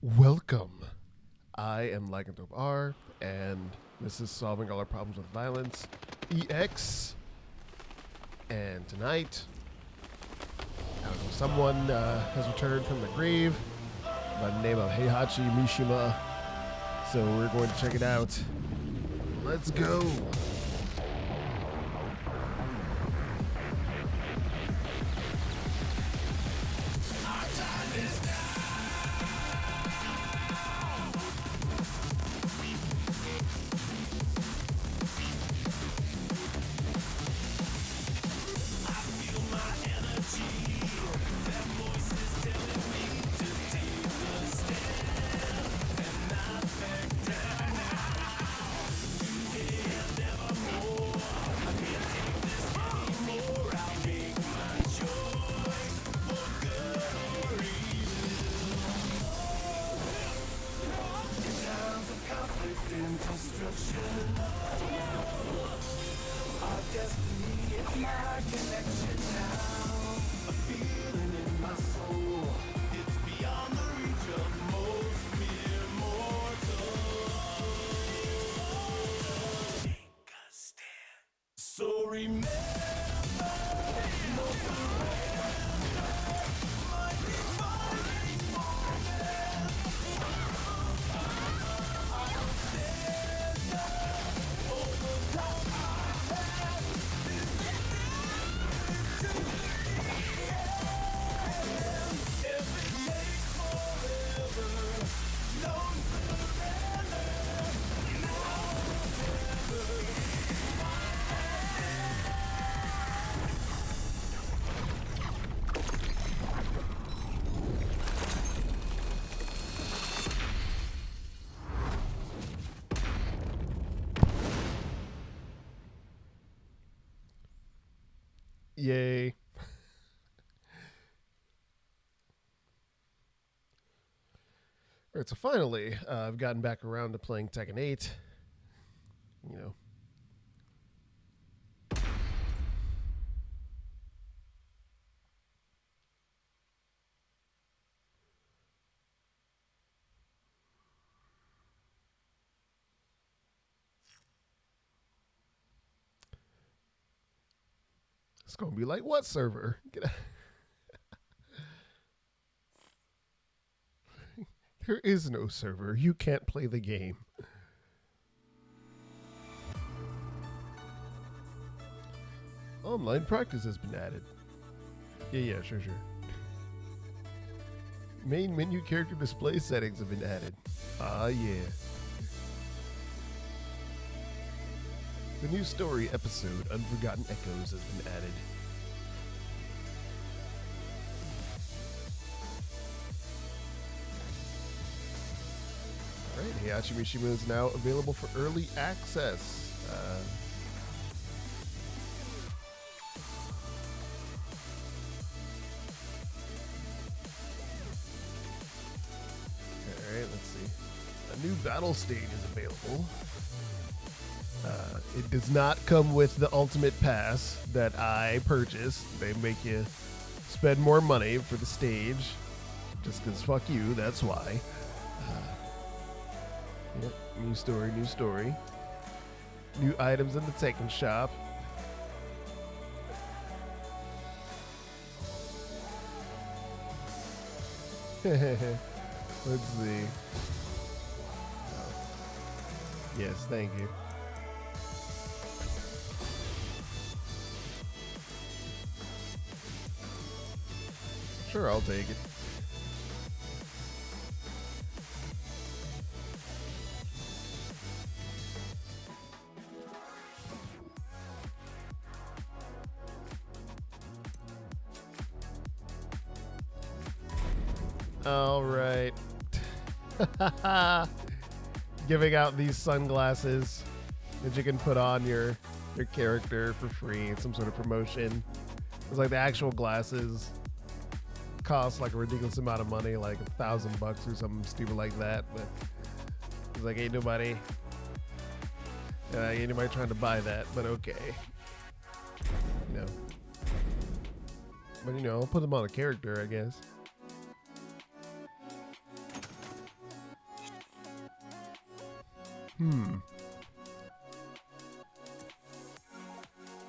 Welcome. I am Lycanthrope R, and this is Solving All Our Problems with Violence EX. And tonight, someone has returned from the grave by the name of Heihachi Mishima. So we're going to check it out. Let's go. Yay. Alright, so finally, I've gotten back around to playing Tekken 8. You know. It's going to be like, what server? There is no server. You can't play the game. Online practice has been added. Yeah, sure. Main menu character display settings have been added. Ah, yeah. The new story episode, Unforgotten Echoes, has been added. Alright, Heihachi Mishima is now available for early access. Alright, let's see. A new battle stage is available. It does not come with the ultimate pass that I purchased. They make you spend more money for the stage. Just because fuck you, that's why. Yep, new story. New items in the Tekken shop. Let's see. Oh. Yes, thank you. Sure, I'll take it. All right. Giving out these sunglasses that you can put on your character for free. It's some sort of promotion. It's like the actual glasses cost like a ridiculous amount of money, like $1,000 or something stupid like that. But it's like ain't nobody trying to buy that. But okay, you know. But I'll put them on a character, I guess.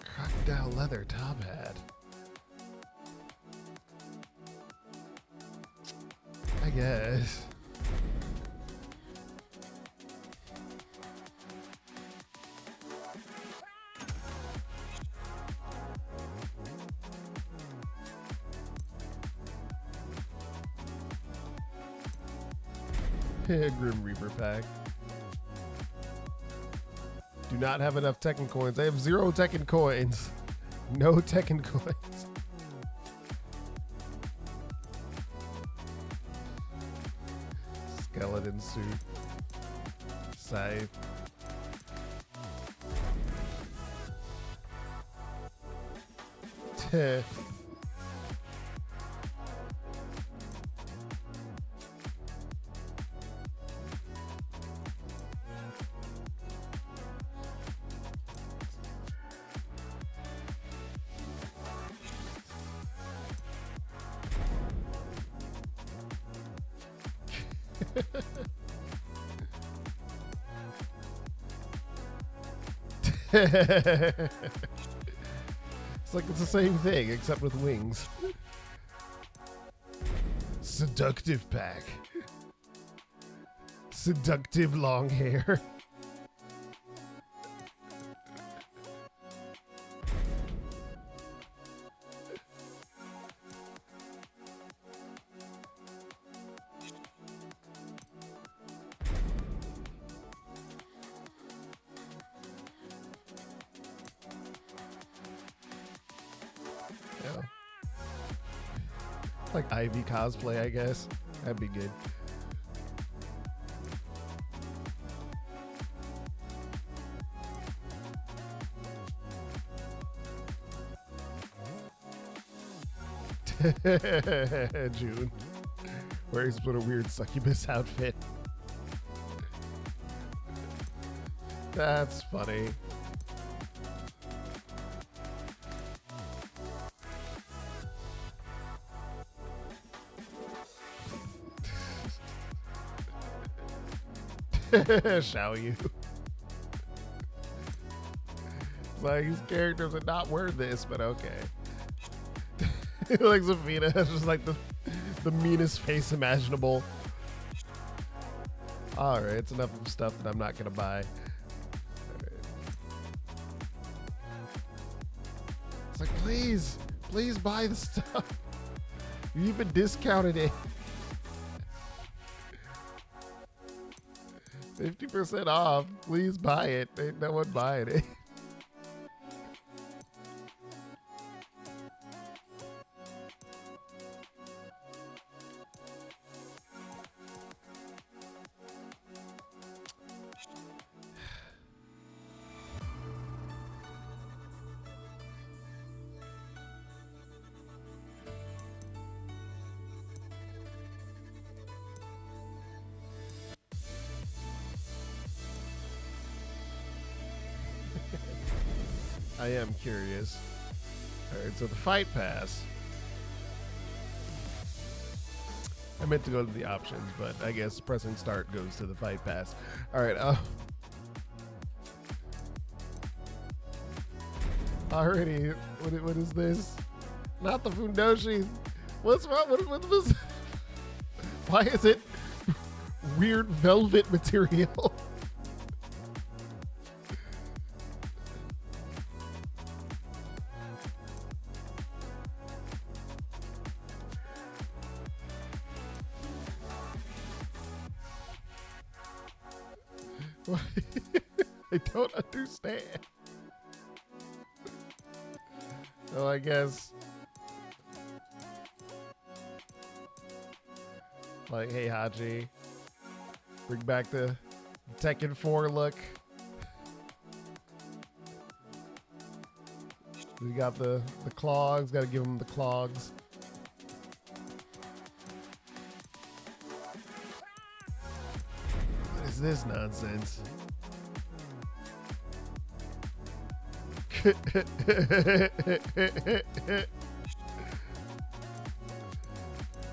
Crocodile leather top hat. I guess. Grim Reaper pack. Do not have enough Tekken coins. I have 0 Tekken coins. No Tekken coins. Skeleton suit. Scythe. Teh. It's like it's the same thing except with wings. Seductive pack. Seductive long hair. Yeah. Like Ivy cosplay, I guess. That'd be good. June. Wearing some sort of weird succubus outfit. That's funny. Shall you? It's like these characters are not worth this, but okay. Like Zafina has just like the meanest face imaginable. Alright, it's enough of stuff that I'm not gonna buy. Right. It's like, please buy the stuff. You even discounted it. 50% off. Please buy it. Ain't no one buying it. I am curious. Alright, so the fight pass. I meant to go to the options, but I guess pressing start goes to the fight pass. Alright, already, what is this? Not the Fundoshi. What's wrong? What was? Why is it weird velvet material? I don't understand. So I guess like Heihachi, bring back the Tekken 4 look. We got the clogs, gotta give him the clogs. What is this nonsense?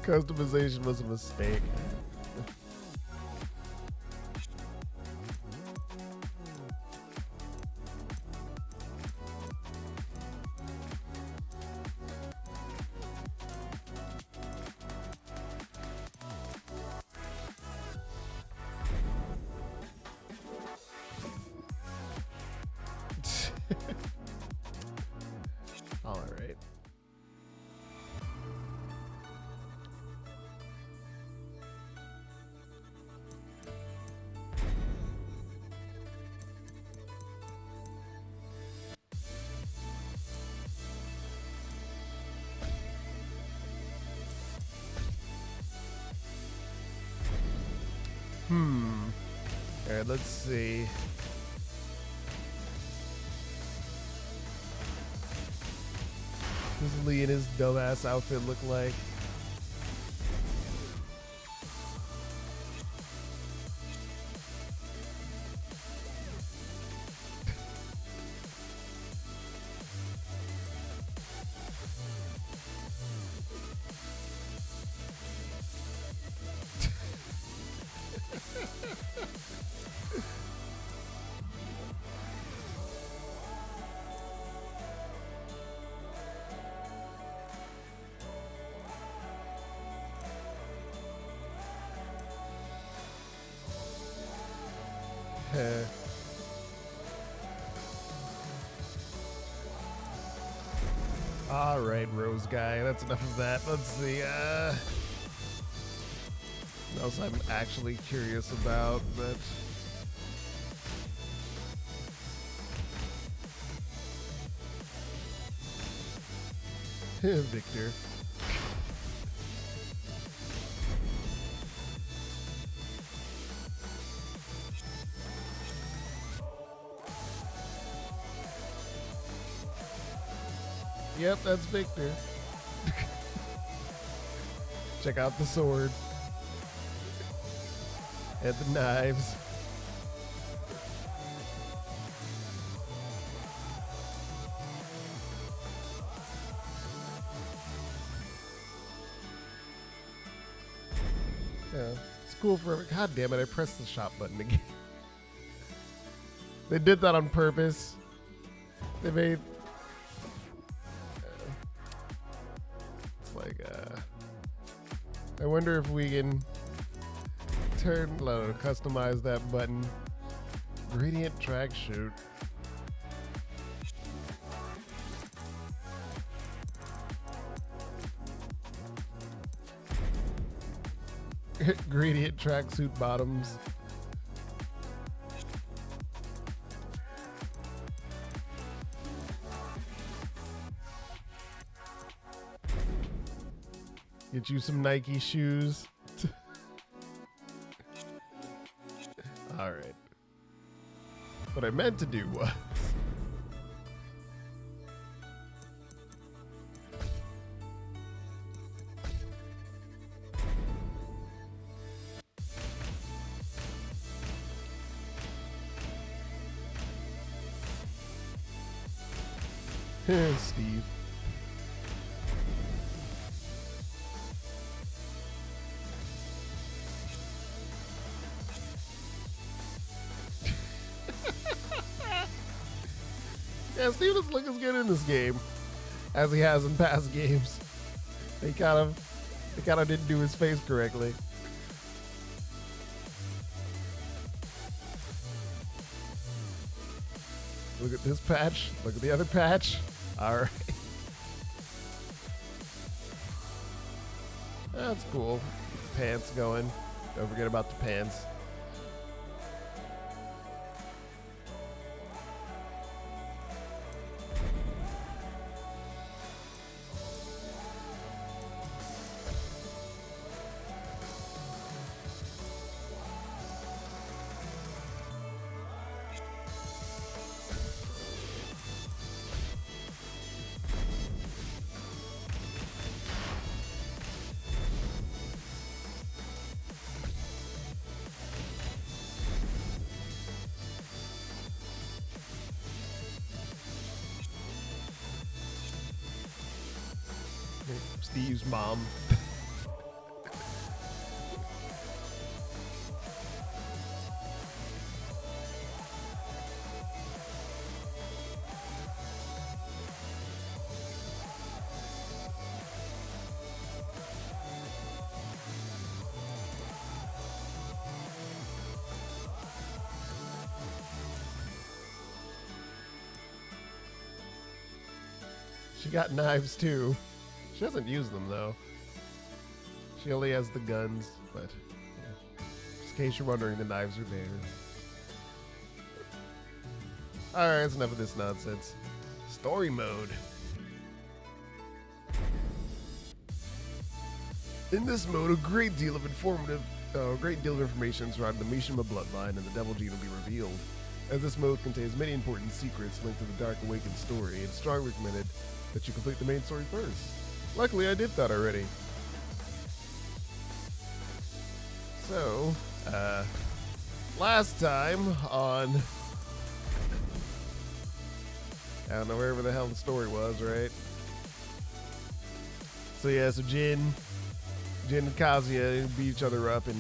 Customization was a mistake. Alright, let's see. What does Lee in his dumbass outfit look like? All right, Rose guy. That's enough of that. Let's see. What else I'm actually curious about, but Victor. Yep, that's Victor. Check out the sword. And the knives. Yeah, it's cool for. God damn it, I pressed the shop button again. They did that on purpose. They made. It's like, I wonder if we can customize that button. Gradient track shoot. Gradient tracksuit bottoms. Get you some Nike shoes. All right. What I meant to do was Steve. Yeah, Steve doesn't look as good in this game as he has in past games. They kind of didn't do his face correctly. Look at this patch. Look at the other patch. All right. That's cool. Pants going. Don't forget about the pants. Steve's mom. She got knives too. She doesn't use them though. She only has the guns, but yeah. Just in case you're wondering, the knives are there. Alright, that's enough of this nonsense. Story mode. In this mode, a great deal of informative A great deal of information surrounding the Mishima bloodline and the Devil Gene will be revealed. As this mode contains many important secrets linked to the Dark Awakened story, it's strongly recommended that you complete the main story first. Luckily, I did that already. So, last time on, I don't know, wherever the hell the story was, right? So yeah, so Jin and Kazuya beat each other up, and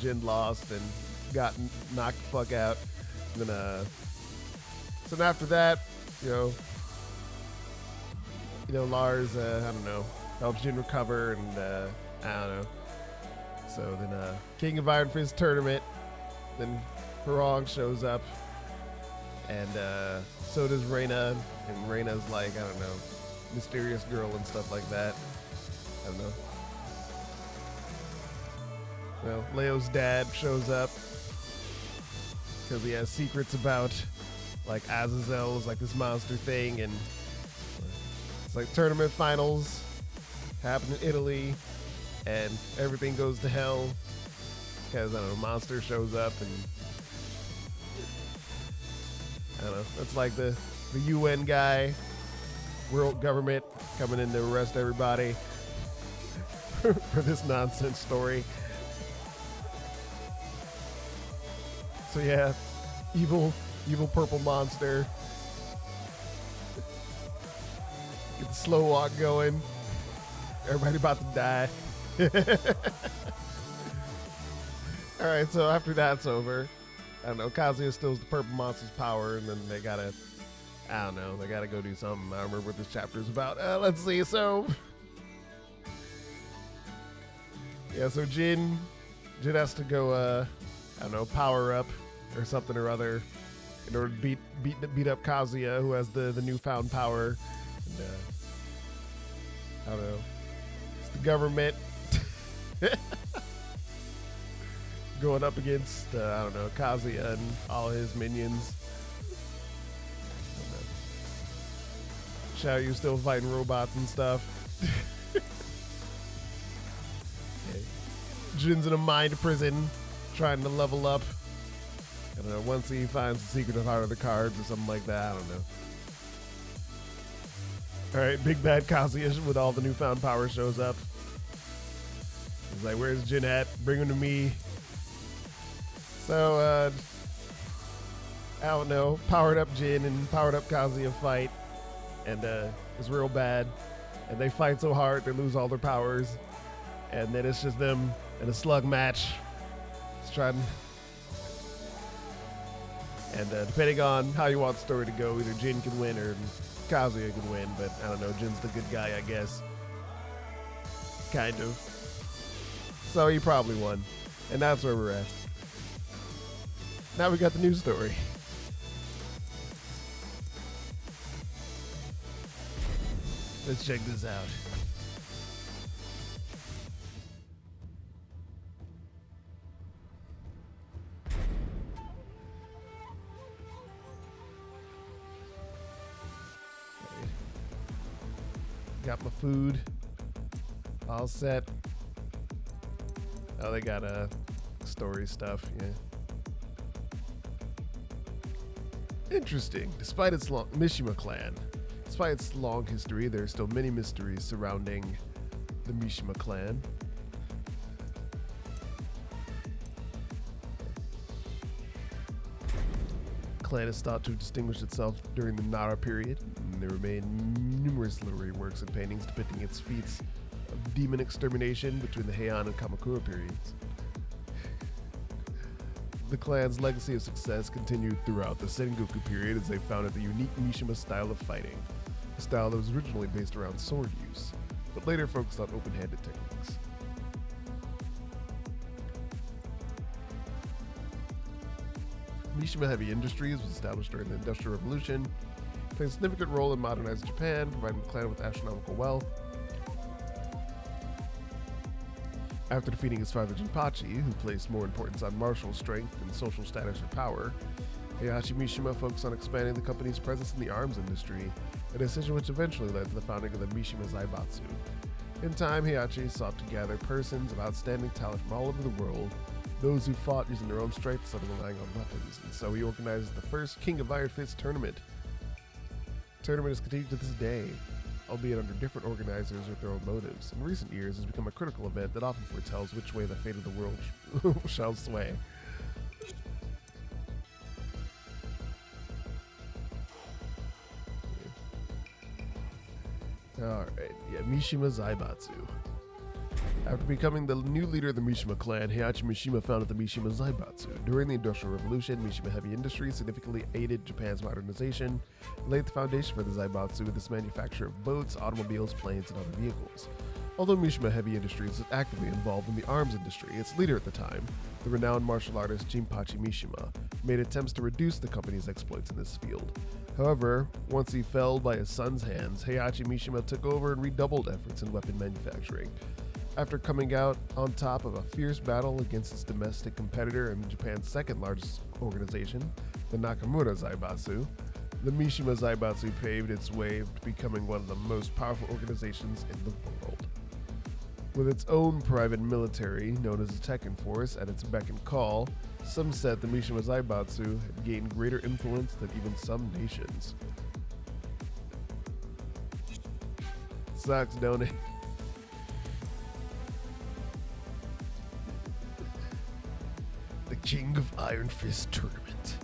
Jin lost and got knocked the fuck out. And then, so then after that, you know, Lars, I don't know, helps Jin recover, and I don't know. So then, King of Iron Fist tournament. Then Farong shows up, and so does Reina, and Reina's like, I don't know, mysterious girl and stuff like that. I don't know. Well, Leo's dad shows up because he has secrets about, like, Azazel is like this monster thing, and it's like tournament finals happen in Italy, and everything goes to hell because, I don't know, monster shows up, and I don't know, it's like the UN guy, world government coming in to arrest everybody for this nonsense story. So yeah, evil purple monster. Get the slow walk going. Everybody about to die. All right, so after that's over, I don't know, Kazuya steals the purple monster's power, and then they gotta, I don't know, they gotta go do something. I don't remember what this chapter is about. Let's see, so yeah, so Jin has to go, I don't know, power up or something or other in order to beat up Kazuya, who has the newfound power. And, I don't know, it's the government going up against, I don't know, Kazuya and all his minions. Xiaoyu still fighting robots and stuff. Jin's in a mind prison trying to level up. I don't know, once he finds the secret of Heart of the Cards or something like that, I don't know. Alright, big bad Kazuya with all the newfound power shows up. He's like, where's Jin at? Bring him to me. So, I don't know, powered up Jin and powered up Kazuya fight. And it's real bad. And they fight so hard, they lose all their powers. And then it's just them in a slug match. Just trying. And depending on how you want the story to go, either Jin can win or Kazuya can win. But I don't know, Jin's the good guy, I guess. Kind of. So he probably won. And that's where we're at. Now we got the new story. Let's check this out. Got my food all set. Oh, they got story stuff, yeah. Interesting. Despite its Mishima clan, despite its long history, there are still many mysteries surrounding the Mishima clan. The clan is thought to have distinguished itself during the Nara period, and there remain numerous literary works and paintings depicting its feats of demon extermination between the Heian and Kamakura periods. The clan's legacy of success continued throughout the Sengoku period as they founded the unique Mishima style of fighting, a style that was originally based around sword use, but later focused on open-handed techniques. Mishima Heavy Industries was established during the Industrial Revolution, playing a significant role in modernizing Japan, providing the clan with astronomical wealth. After defeating his father Jinpachi, who placed more importance on martial strength than social status or power, Heihachi Mishima focused on expanding the company's presence in the arms industry, a decision which eventually led to the founding of the Mishima Zaibatsu. In time, Heihachi sought to gather persons of outstanding talent from all over the world, those who fought using their own strength instead of relying on weapons, and so he organized the first King of Iron Fist tournament. The tournament is continued to this day, albeit under different organizers with their own motives. In recent years, it has become a critical event that often foretells which way the fate of the world shall sway. Alright, yeah, Mishima Zaibatsu. After becoming the new leader of the Mishima clan, Heihachi Mishima founded the Mishima Zaibatsu. During the Industrial Revolution, Mishima Heavy Industry significantly aided Japan's modernization and laid the foundation for the Zaibatsu with its manufacture of boats, automobiles, planes, and other vehicles. Although Mishima Heavy Industries is actively involved in the arms industry, its leader at the time, the renowned martial artist Jinpachi Mishima, made attempts to reduce the company's exploits in this field. However, once he fell by his son's hands, Heihachi Mishima took over and redoubled efforts in weapon manufacturing. After coming out on top of a fierce battle against its domestic competitor and Japan's second largest organization, the Nakamura Zaibatsu, the Mishima Zaibatsu paved its way to becoming one of the most powerful organizations in the world. With its own private military, known as the Tekken Force, at its beck and call, some said the Mishima Zaibatsu had gained greater influence than even some nations. Sucks, don't it? The King of Iron Fist Tournament.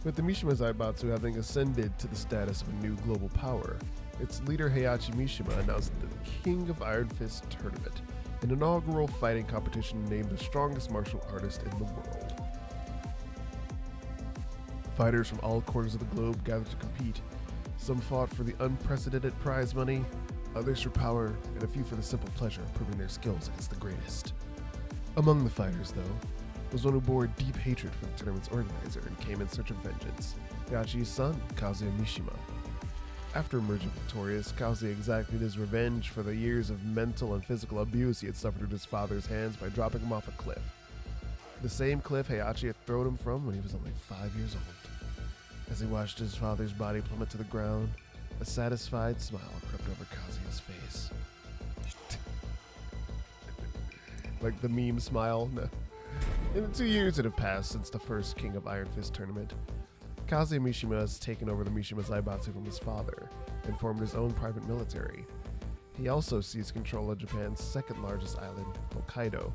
With the Mishima Zaibatsu having ascended to the status of a new global power, its leader Heihachi Mishima announced the King of Iron Fist Tournament, an inaugural fighting competition named the strongest martial artist in the world. Fighters from all corners of the globe gathered to compete. Some fought for the unprecedented prize money, others for power, and a few for the simple pleasure of proving their skills against the greatest. Among the fighters, though, was one who bore deep hatred for the tournament's organizer and came in search of vengeance, Heihachi's son, Kazuya Mishima. After emerging victorious, Kazuya exacted his revenge for the years of mental and physical abuse he had suffered at his father's hands by dropping him off a cliff. The same cliff Heihachi had thrown him from when he was only 5 years old. As he watched his father's body plummet to the ground, a satisfied smile crept over Kazuya's face. Like the meme smile? No. In the 2 years that have passed since the first King of Iron Fist tournament, Kazuya Mishima has taken over the Mishima Zaibatsu from his father and formed his own private military. He also seized control of Japan's second largest island, Hokkaido,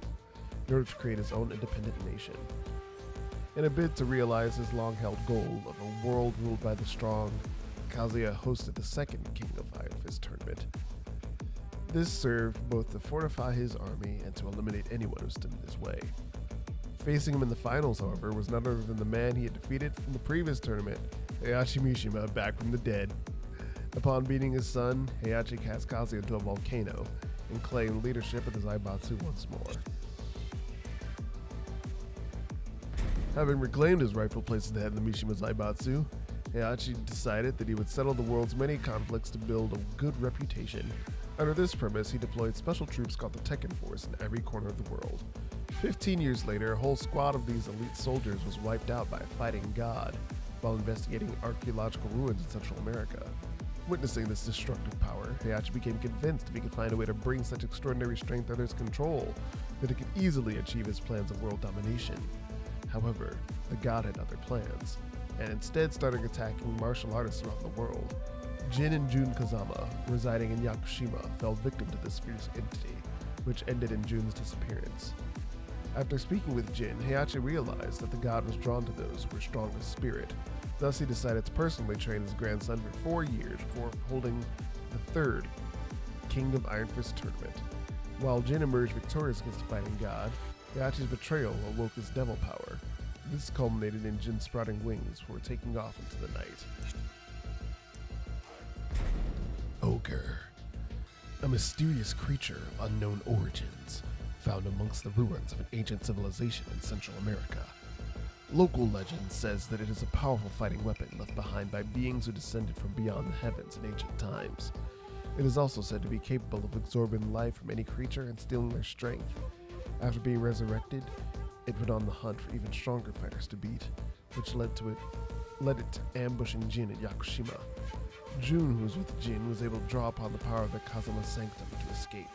in order to create his own independent nation. In a bid to realize his long-held goal of a world ruled by the strong, Kazuya hosted the second King of Iron Fist tournament. This served both to fortify his army and to eliminate anyone who stood in his way. Facing him in the finals, however, was none other than the man he had defeated in the previous tournament, Heihachi Mishima, back from the dead. Upon beating his son, Heihachi cast Kazuya into a volcano and claimed leadership of the Zaibatsu once more. Having reclaimed his rightful place at the head of the Mishima Zaibatsu, Heihachi decided that he would settle the world's many conflicts to build a good reputation. Under this premise, he deployed special troops called the Tekken Force in every corner of the world. 15 years later, a whole squad of these elite soldiers was wiped out by a fighting god while investigating archaeological ruins in Central America. Witnessing this destructive power, Heihachi became convinced if he could find a way to bring such extraordinary strength under his control, that he could easily achieve his plans of world domination. However, the god had other plans, and instead started attacking martial artists around the world. Jin and Jun Kazama, residing in Yakushima, fell victim to this fierce entity, which ended in Jun's disappearance. After speaking with Jin, Heihachi realized that the god was drawn to those who were strong of spirit. Thus, he decided to personally train his grandson for 4 years before holding the third King of Iron Fist tournament. While Jin emerged victorious against the fighting god, Heihachi's betrayal awoke his devil power. This culminated in Jin sprouting wings before taking off into the night. Ogre, a mysterious creature of unknown origins, found amongst the ruins of an ancient civilization in Central America. Local legend says that it is a powerful fighting weapon left behind by beings who descended from beyond the heavens in ancient times. It is also said to be capable of absorbing life from any creature and stealing their strength. After being resurrected, it went on the hunt for even stronger fighters to beat, which led it to ambushing Jin at Yakushima. Jun, who was with Jin, was able to draw upon the power of the Kazama Sanctum to escape.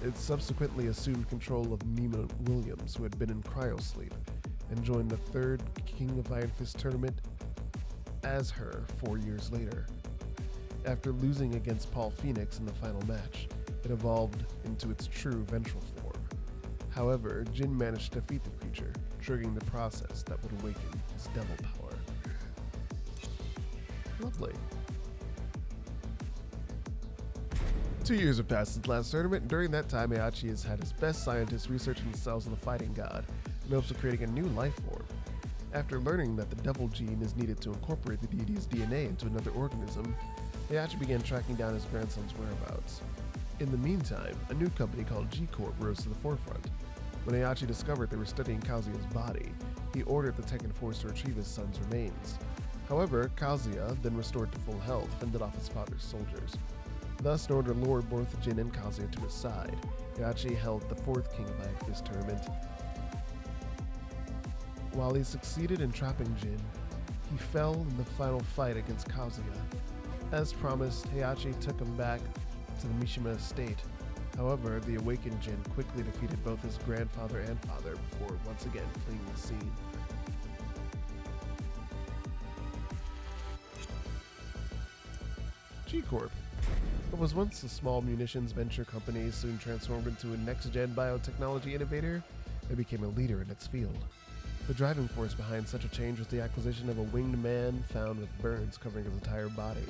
It subsequently assumed control of Mima Williams, who had been in cryosleep, and joined the third King of Iron Fist tournament as her 4 years later. After losing against Paul Phoenix in the final match, it evolved into its true vengeful form. However, Jin managed to defeat the creature, triggering the process that would awaken his devil power. Lovely. 2 years have passed since last tournament, and during that time, Heihachi has had his best scientists researching the cells of the fighting god in hopes of creating a new life form. After learning that the devil gene is needed to incorporate the deity's DNA into another organism, Heihachi began tracking down his grandson's whereabouts. In the meantime, a new company called G-Corp rose to the forefront. When Heihachi discovered they were studying Kazuya's body, he ordered the Tekken force to retrieve his son's remains. However, Kazuya, then restored to full health, fended off his father's soldiers. Thus, in order to lure both Jin and Kazuya to his side, Heihachi held the fourth King of Iron Fist tournament. While he succeeded in trapping Jin, he fell in the final fight against Kazuya. As promised, Heihachi took him back to the Mishima estate. However, the awakened Jin quickly defeated both his grandfather and father before once again fleeing the scene. G-Corp. What was once a small munitions venture company soon transformed into a next-gen biotechnology innovator and became a leader in its field. The driving force behind such a change was the acquisition of a winged man found with burns covering his entire body.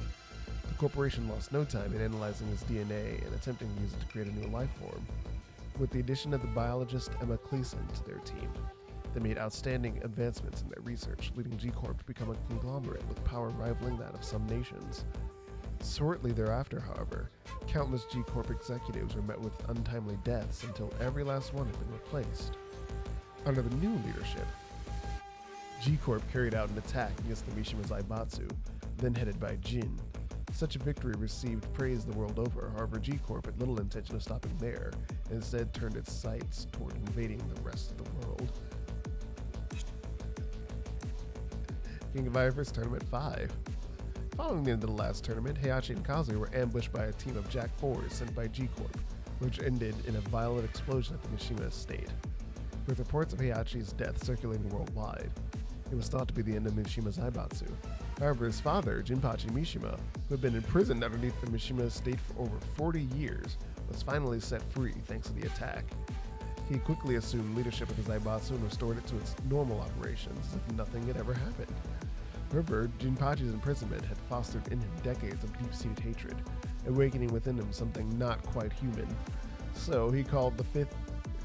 The corporation lost no time in analyzing his DNA and attempting to use it to create a new life form. With the addition of the biologist Emma Cleason to their team, they made outstanding advancements in their research, leading G-Corp to become a conglomerate with power rivaling that of some nations. Shortly thereafter, however, countless G-Corp executives were met with untimely deaths until every last one had been replaced. Under the new leadership, G-Corp carried out an attack against the Mishima Zaibatsu, then headed by Jin. Such a victory received praise the world over. However, G-Corp had little intention of stopping there, and instead turned its sights toward invading the rest of the world. King of Iron Fist Tournament 5. Following the end of the last tournament, Heihachi and Kazuya were ambushed by a team of Jack 4s sent by G-Corp, which ended in a violent explosion at the Mishima estate. With reports of Heihachi's death circulating worldwide, it was thought to be the end of Mishima Zaibatsu. However, his father, Jinpachi Mishima, who had been imprisoned underneath the Mishima estate for over 40 years, was finally set free thanks to the attack. He quickly assumed leadership of the Zaibatsu and restored it to its normal operations as if nothing had ever happened. However, Jinpachi's imprisonment had fostered in him decades of deep-seated hatred, awakening within him something not quite human. So he called the 5th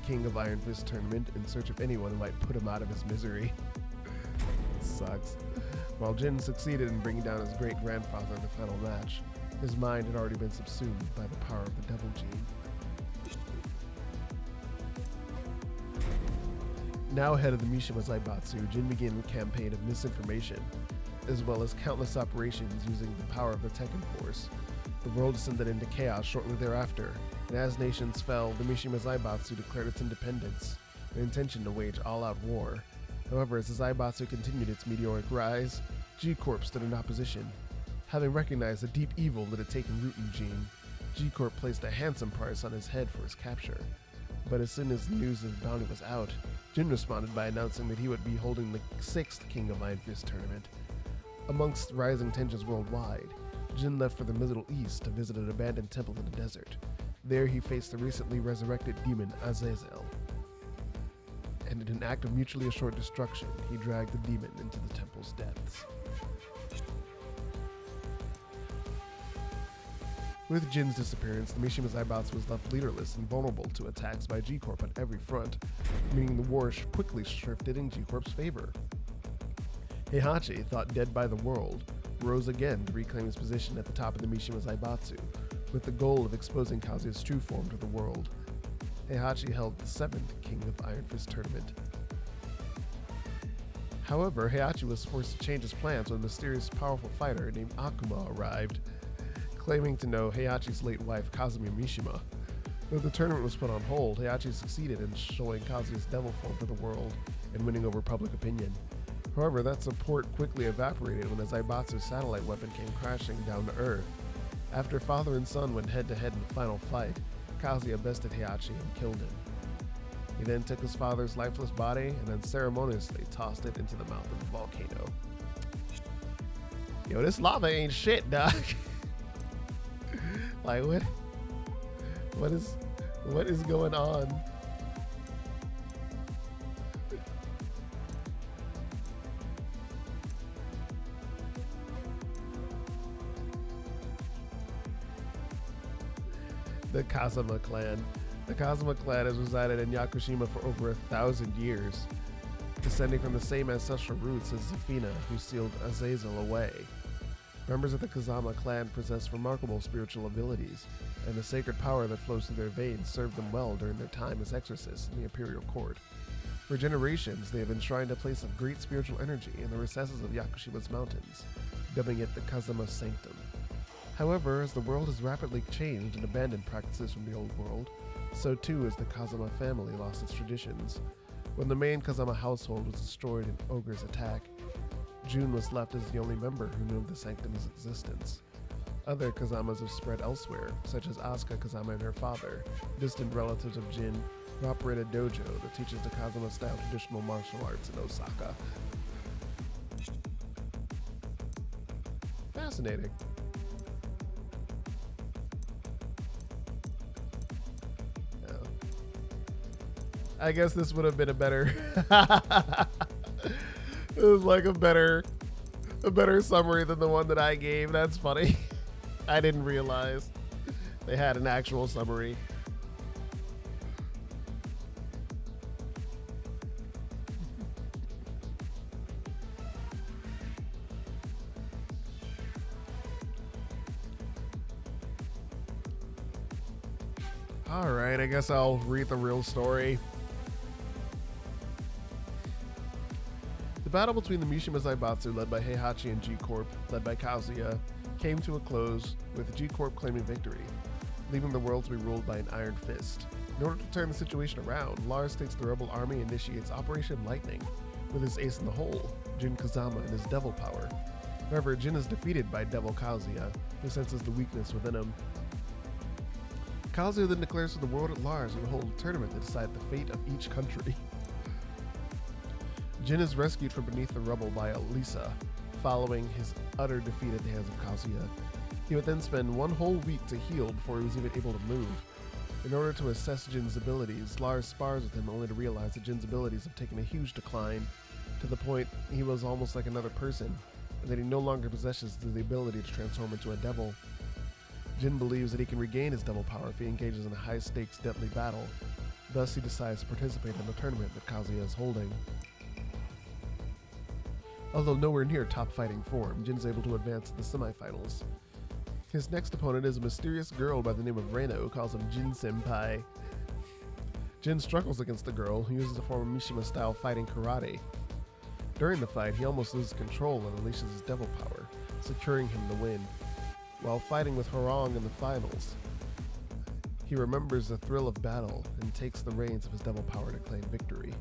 King of Iron Fist tournament in search of anyone who might put him out of his misery. Sucks. While Jin succeeded in bringing down his great-grandfather in the final match, his mind had already been subsumed by the power of the devil gene. Now head of the Mishima Zaibatsu, Jin began a campaign of misinformation, as well as countless operations using the power of the Tekken force. The world descended into chaos shortly thereafter, and as nations fell, the Mishima Zaibatsu declared its independence, an intention to wage all-out war. However, as the Zaibatsu continued its meteoric rise, G-Corp stood in opposition. Having recognized the deep evil that had taken root in Jin, G-Corp placed a handsome price on his head for his capture. But as soon as the news of the bounty was out, Jin responded by announcing that he would be holding the 6th King of Iron Fist tournament. Amongst rising tensions worldwide, Jin left for the Middle East to visit an abandoned temple in the desert. There he faced the recently resurrected demon Azazel. And in an act of mutually assured destruction, he dragged the demon into the temple's depths. With Jin's disappearance, the Mishima Zaibatsu was left leaderless and vulnerable to attacks by G-Corp on every front, meaning the war quickly shifted in G-Corp's favor. Heihachi, thought dead by the world, rose again to reclaim his position at the top of the Mishima Zaibatsu, with the goal of exposing Kazuya's true form to the world. Heihachi held the 7th King of Iron Fist tournament. However, Heihachi was forced to change his plans when a mysterious, powerful fighter named Akuma arrived, claiming to know Heihachi's late wife, Kazumi Mishima. Though the tournament was put on hold, Heihachi succeeded in showing Kazuya's devil form to the world and winning over public opinion. However, that support quickly evaporated when a Zaibatsu satellite weapon came crashing down to Earth. After father and son went head-to-head in the final fight, Kazuya bested Heihachi and killed him. He then took his father's lifeless body and then ceremoniously tossed it into the mouth of the volcano. Yo, this lava ain't shit, dog. Like, what is going on? The Kazama clan. The Kazama clan has resided in Yakushima for over 1,000 years, descending from the same ancestral roots as Zafina, who sealed Azazel away. Members of the Kazama clan possess remarkable spiritual abilities, and the sacred power that flows through their veins served them well during their time as exorcists in the imperial court. For generations, they have enshrined a place of great spiritual energy in the recesses of Yakushima's mountains, dubbing it the Kazama Sanctum. However, as the world has rapidly changed and abandoned practices from the old world, so too has the Kazama family lost its traditions. When the main Kazama household was destroyed in Ogre's attack, Jun was left as the only member who knew of the Sanctum's existence. Other Kazamas have spread elsewhere, such as Asuka Kazama and her father, distant relatives of Jin, who operate a dojo that teaches the Kazama-style traditional martial arts in Osaka. Fascinating. I guess this would have been a better it was like a better summary than the one that I gave. That's funny. I didn't realize they had an actual summary. All right, I guess I'll read the real story. The battle between the Mishima Zaibatsu, led by Heihachi, and G-Corp, led by Kazuya, came to a close, with G-Corp claiming victory, leaving the world to be ruled by an iron fist. In order to turn the situation around, Lars states the rebel army initiates Operation Lightning, with his ace in the hole, Jin Kazama, and his devil power. However, Jin is defeated by Devil Kazuya, who senses the weakness within him. Kazuya then declares to the world at large and will hold a tournament to decide the fate of each country. Jin is rescued from beneath the rubble by Elisa, following his utter defeat at the hands of Kazuya. He would then spend one whole week to heal before he was even able to move. In order to assess Jin's abilities, Lars spars with him only to realize that Jin's abilities have taken a huge decline, to the point he was almost like another person, and that he no longer possesses the ability to transform into a devil. Jin believes that he can regain his devil power if he engages in a high-stakes, deadly battle. Thus, he decides to participate in the tournament that Kazuya is holding. Although nowhere near top fighting form, Jin is able to advance to the semifinals. His next opponent is a mysterious girl by the name of Reina, who calls him Jin Senpai. Jin struggles against the girl, who uses a form of Mishima-style fighting karate. During the fight, he almost loses control and unleashes his devil power, securing him the win. While fighting with Horong in the finals, he remembers the thrill of battle and takes the reins of his devil power to claim victory.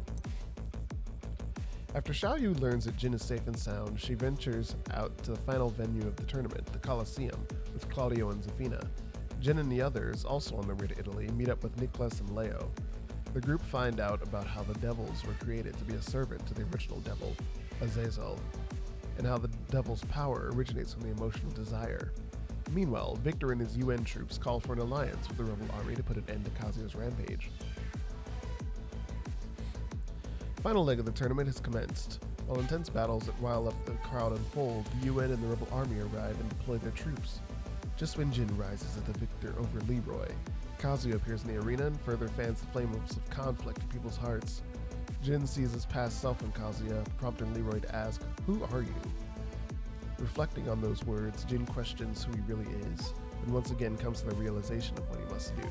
After Xiaoyu learns that Jin is safe and sound, she ventures out to the final venue of the tournament, the Colosseum, with Claudio and Zafina. Jin and the others, also on their way to Italy, meet up with Nicholas and Leo. The group find out about how the devils were created to be a servant to the original devil, Azazel, and how the devil's power originates from the emotional desire. Meanwhile, Victor and his UN troops call for an alliance with the rebel army to put an end to Kazuya's rampage. Final leg of the tournament has commenced. While intense battles that rile up the crowd unfold, the UN and the rebel army arrive and deploy their troops. Just when Jin rises as the victor over Leroy, Kazuya appears in the arena and further fans the flames of conflict in people's hearts. Jin sees his past self in Kazuya, prompting Leroy to ask, "Who are you?" Reflecting on those words, Jin questions who he really is, and once again comes to the realization of what he must do.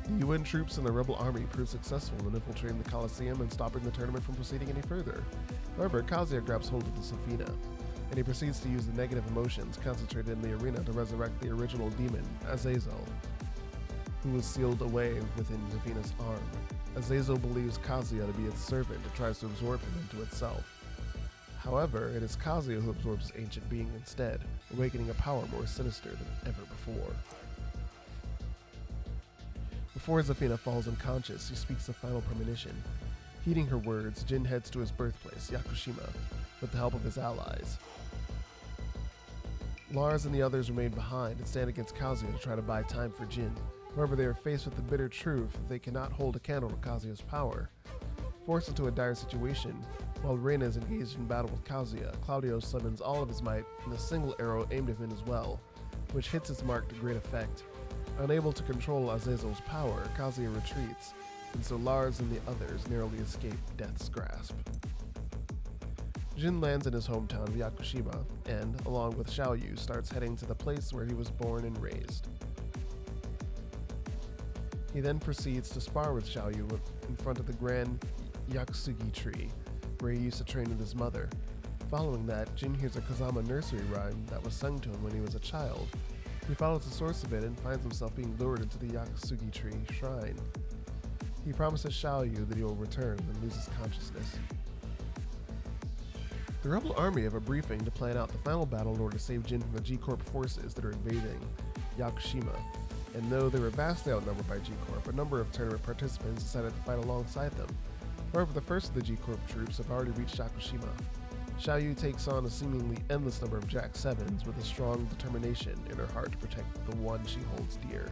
The UN troops and the rebel army prove successful in infiltrating the Colosseum and stopping the tournament from proceeding any further. However, Kazuya grabs hold of the Safina, and he proceeds to use the negative emotions concentrated in the arena to resurrect the original demon, Azazel, who was sealed away within Zafina's arm. Azazel believes Kazuya to be its servant and tries to absorb him into itself. However, it is Kazuya who absorbs his ancient being instead, awakening a power more sinister than ever before. Before Zafina falls unconscious, she speaks a final premonition. Heeding her words, Jin heads to his birthplace, Yakushima, with the help of his allies. Lars and the others remain behind and stand against Kazuya to try to buy time for Jin. However, they are faced with the bitter truth that they cannot hold a candle to Kazuya's power. Forced into a dire situation, while Reina is engaged in battle with Kazuya, Claudio summons all of his might and a single arrow aimed at him as well, which hits its mark to great effect. Unable to control Azazel's power, Kazuya retreats, and so Lars and the others narrowly escape death's grasp. Jin lands in his hometown of Yakushima and, along with Xiaoyu, starts heading to the place where he was born and raised. He then proceeds to spar with Xiaoyu in front of the grand Yakusugi tree, where he used to train with his mother. Following that, Jin hears a Kazama nursery rhyme that was sung to him when he was a child. He follows the source of it and finds himself being lured into the Yakusugi tree shrine. He promises Xiaoyu that he will return when loses consciousness. The rebel army have a briefing to plan out the final battle in order to save Jin from the G-Corp forces that are invading Yakushima. And though they were vastly outnumbered by G-Corp, a number of tournament participants decided to fight alongside them. However, the first of the G-Corp troops have already reached Yakushima. Xiaoyu takes on a seemingly endless number of Jack 7s with a strong determination in her heart to protect the one she holds dear.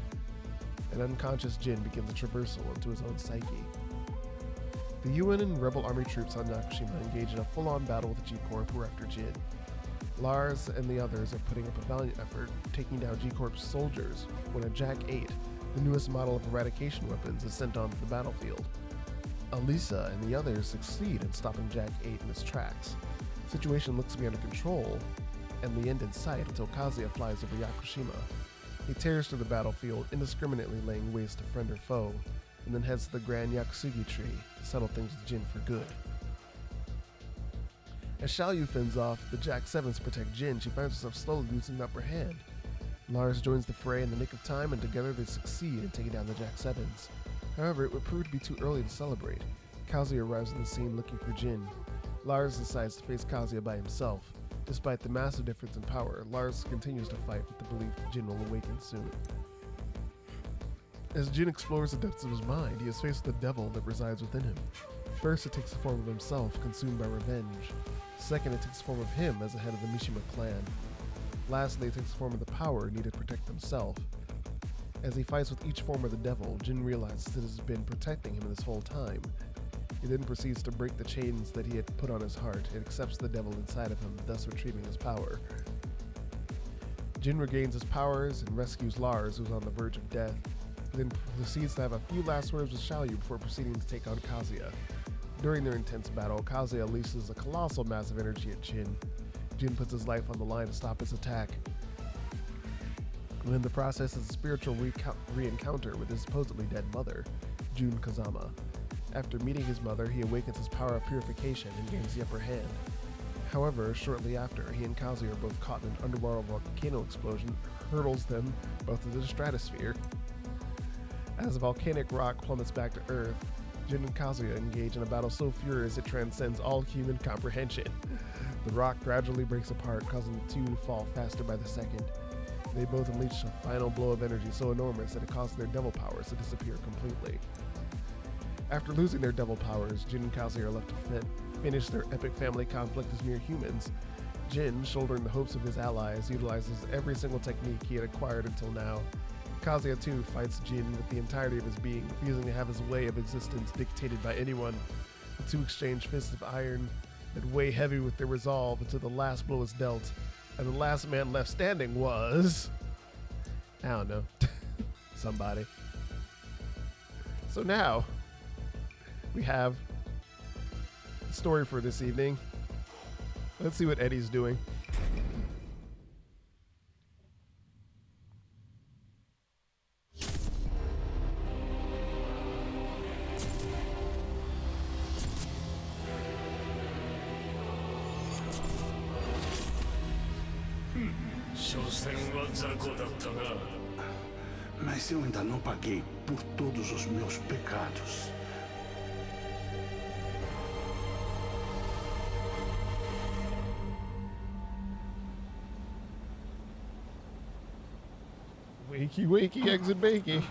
An unconscious Jin begins a traversal into his own psyche. The UN and Rebel Army troops on Yakushima engage in a full-on battle with the G-Corp who are after Jin. Lars and the others are putting up a valiant effort, taking down G-Corp's soldiers, when a Jack 8, the newest model of eradication weapons, is sent onto the battlefield. Alisa and the others succeed in stopping Jack 8 in its tracks. The situation looks to be under control, and the end in sight until Kazuya flies over Yakushima. He tears through the battlefield, indiscriminately laying waste to friend or foe, and then heads to the Grand Yakusugi tree to settle things with Jin for good. As Xiaoyu fends off the Jack 7s to protect Jin, she finds herself slowly losing the upper hand. Lars joins the fray in the nick of time, and together they succeed in taking down the Jack 7s. However, it would prove to be too early to celebrate. Kazuya arrives on the scene looking for Jin. Lars decides to face Kazuya by himself. Despite the massive difference in power, Lars continues to fight with the belief that Jin will awaken soon. As Jin explores the depths of his mind, he is faced with the devil that resides within him. First, it takes the form of himself, consumed by revenge. Second, it takes the form of him as the head of the Mishima clan. Lastly, it takes the form of the power needed to protect himself. As he fights with each form of the devil, Jin realizes that it has been protecting him this whole time. He then proceeds to break the chains that he had put on his heart and accepts the devil inside of him, thus retrieving his power. Jin regains his powers and rescues Lars, who is on the verge of death. He then proceeds to have a few last words with Xiaoyu before proceeding to take on Kazuya. During their intense battle, Kazuya unleashes a colossal mass of energy at Jin. Jin puts his life on the line to stop his attack. And in the process is a spiritual re-encounter with his supposedly dead mother, Jun Kazama. After meeting his mother, he awakens his power of purification and gains the upper hand. However, shortly after, he and Kazuya are both caught in an underwater volcano explosion that hurtles them both into the stratosphere. As the volcanic rock plummets back to Earth, Jin and Kazuya engage in a battle so furious it transcends all human comprehension. The rock gradually breaks apart, causing the two to fall faster by the second. They both unleash a final blow of energy so enormous that it causes their devil powers to disappear completely. After losing their devil powers, Jin and Kazuya are left to finish their epic family conflict as mere humans. Jin, shouldering the hopes of his allies, utilizes every single technique he had acquired until now. Kazuya too fights Jin with the entirety of his being, refusing to have his way of existence dictated by anyone. The two exchange fists of iron that weigh heavy with their resolve until the last blow is dealt, and the last man left standing was... I don't know. Somebody. So now, we have the story for this evening. Let's see what Eddie's doing. Mas eu ainda não paguei por todos os meus pecados. Wakey, wakey, exit bakey.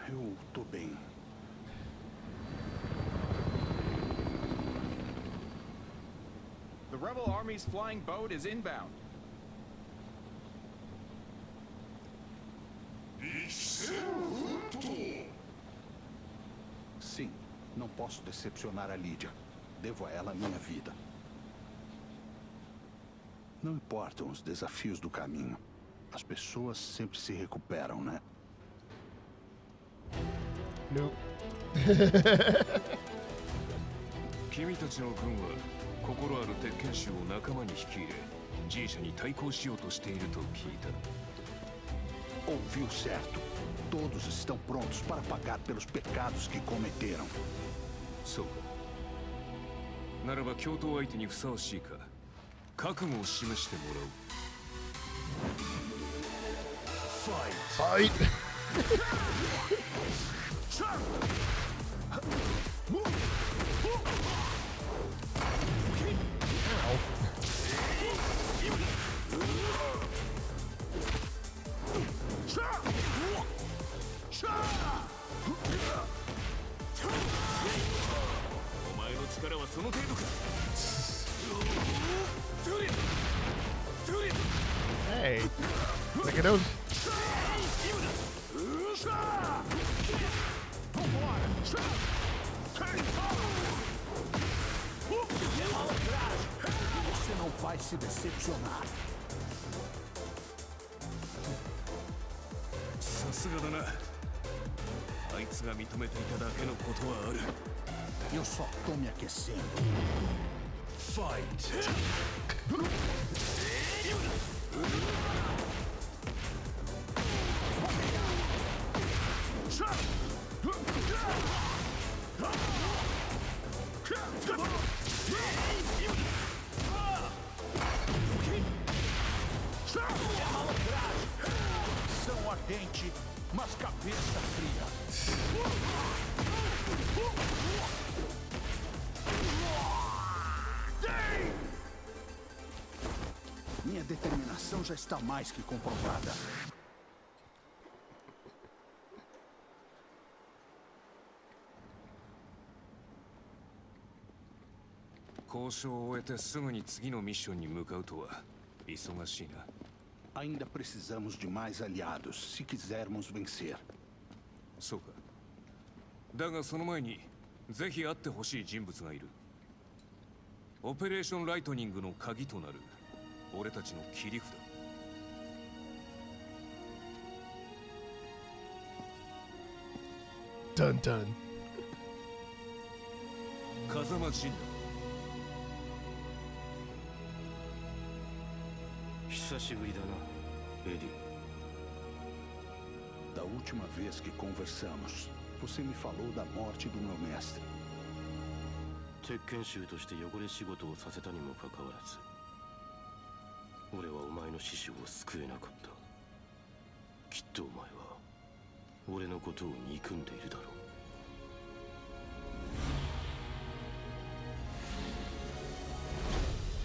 Eu tô bem. The rebel army's flying boat is inbound. Sim, não posso decepcionar a Lídia. Devo a ela a minha vida. Não importam os desafios do caminho. As pessoas sempre se recuperam, né? Nope. 君たちの軍は心ある鉄拳衆を仲間に引き入れ G 社に対抗しようとしていると聞いた。 Ouviu certo. Todos estão prontos para pagar pelos pecados que cometeram. そうか。ならば共闘相手にふさわしいか覚悟を示してもらおう。 Fight. Hey, look at those. Você não vai se decepcionar. さすがだな。あいつが認めていただけのことはある。 Eu só tô me aquecendo. Fight! São ardente, mas cabeça fria. Minha determinação já está mais que comprovada. Ainda precisamos de mais aliados se quisermos vencer. そうか。だがその前にぜひ会ってほしい人物がいる。オペレーションライトニングの鍵となる俺たちの切り札。Dun dun. 風間陣だ。久しぶりだな、エディ。 Da última vez que conversamos, você me falou da morte do meu mestre. 鉄拳衆として汚れ仕事をさせたにもかかわらず俺はお前の師匠を救えなかった。きっとお前は俺のことを憎んでいるだろ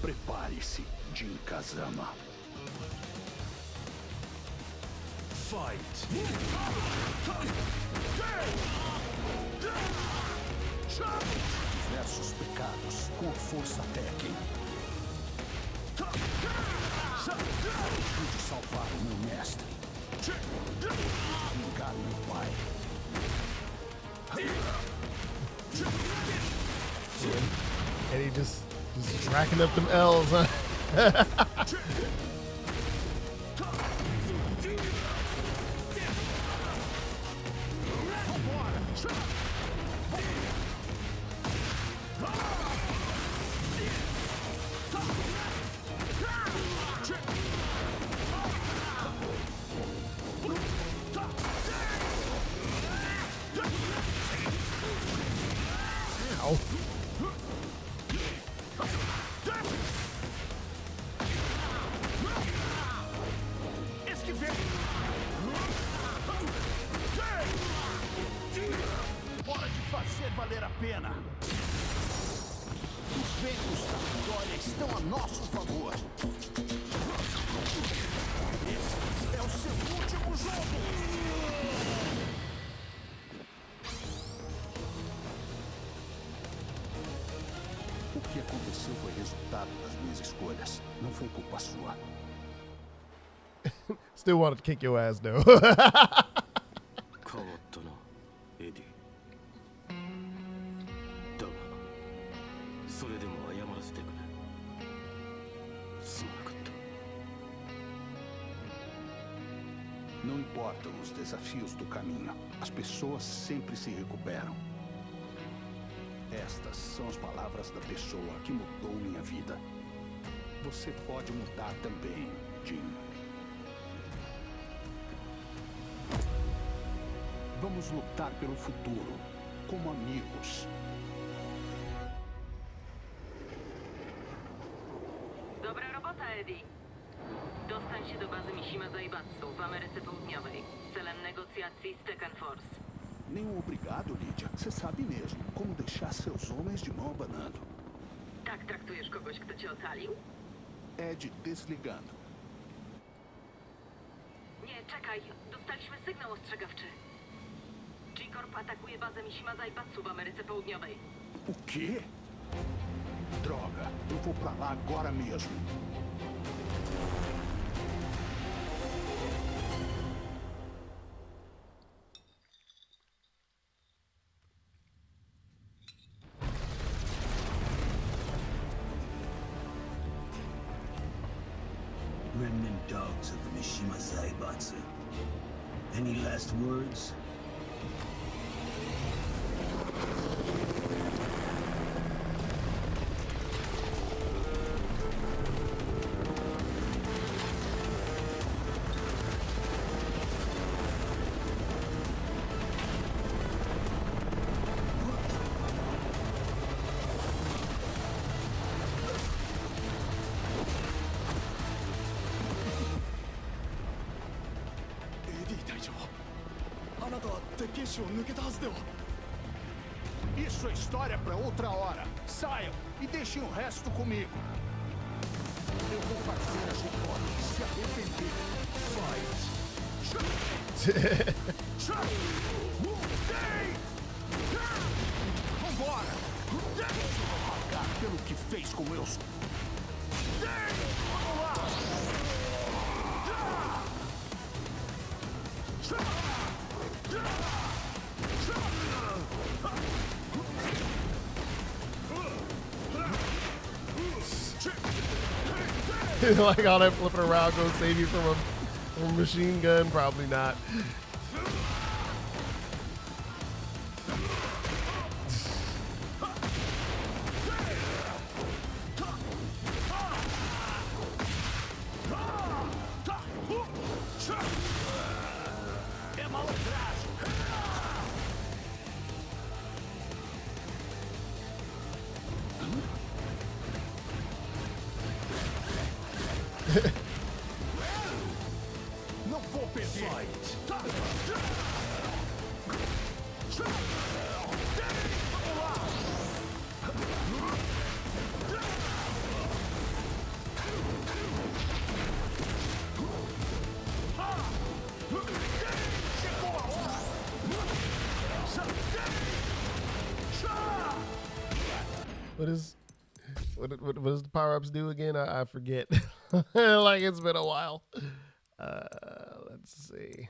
う。 Prepare-se, Jin Kazama. Fight! Diversos pecados com a força Tekken. Pude salvar o meu mestre. Vingar meu pai. And he just racking up them L's, huh? Ow. valer a pena. Os ventos da vitória estão a nosso favor. Esse é o seu último jogo. O que aconteceu foi resultado das minhas escolhas. Não foi culpa sua. Still wanted to kick your ass though. 変わったな、エディ。だがそれでも謝らせてくれ。すまなかった。 Não importam os desafios do caminho. As pessoas sempre se recuperam. Estas são as palavras da pessoa que mudou minha vida. Você pode mudar também, Jim. Vamos lutar pelo futuro, como amigos. Dobra robota, Eddie. Dostań się do bazy Mishima Zaibatsu w Ameryce Południowej celem negocjacji z Tekken Force. Nenhum obrigado, Lydia. Você sabe mesmo como deixar seus homens de mão abanando. Tak traktujesz kogoś, kto cię ocalił? Ed desligando. Nie, czekaj. Dostaliśmy sygnał ostrzegawczy. G-Corp atakuje bazę Mishima Zaibatsu w Ameryce Południowej. O quê? Droga, eu vou pra lá agora mesmo. Remnant dogs of the Mishima Zaibatsu. Any last words? Isso é história pra outra hora. Saiam e deixem o resto comigo. Eu vou fazer a gente se arrepender. Vambora! Deixa eu pagar pelo que fez com meus... Vamos lá! Like all that flipping around gonna save you from a machine gun? Probably not. Não vou perder. What does the power-ups do again? I forget. Like it's been a while. Let's see.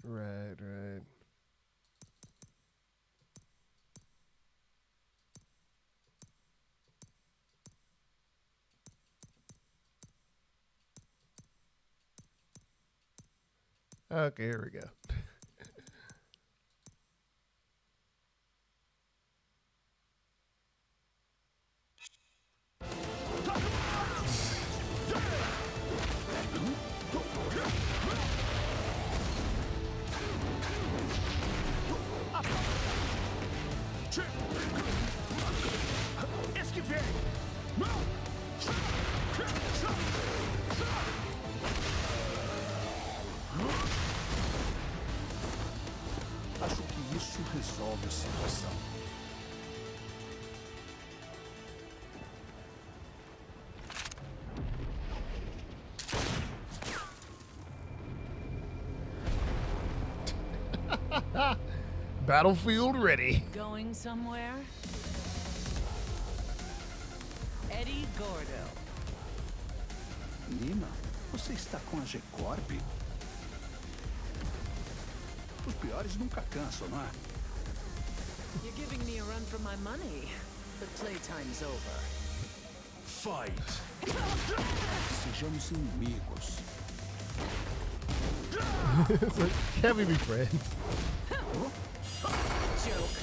Right, right. Okay, here we go. Esquivei! Acho que isso resolve a situação. Battlefield ready. Going somewhere? Eddie Gordo. Nina, você está com a G-Corp? Os piores nunca cansam, não é? You're giving me a run for my money, but playtime's over. Fight! Sejamos inimigos. It's like, can't we be friends? Joke.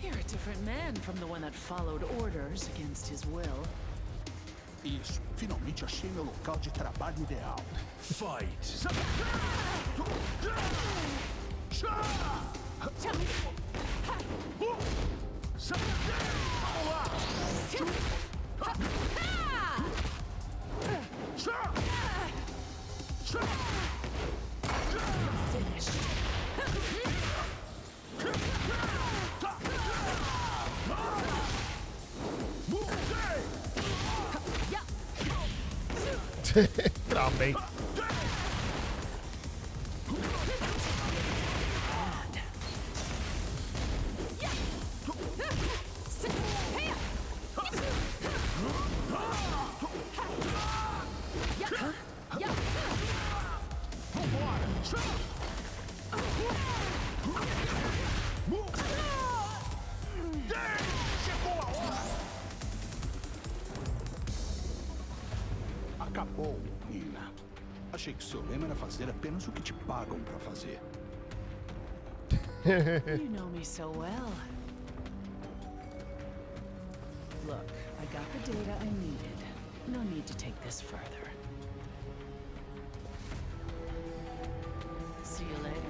You're a different man from the one that followed orders against his will. Isso, finalmente achei meu local de trabalho ideal. Fight! Get off me. Acabou, Nina. Achei que seu lema era fazer apenas o que te pagam pra fazer. You know me so well. Look, I got the data I needed. No need to take this further. See you later.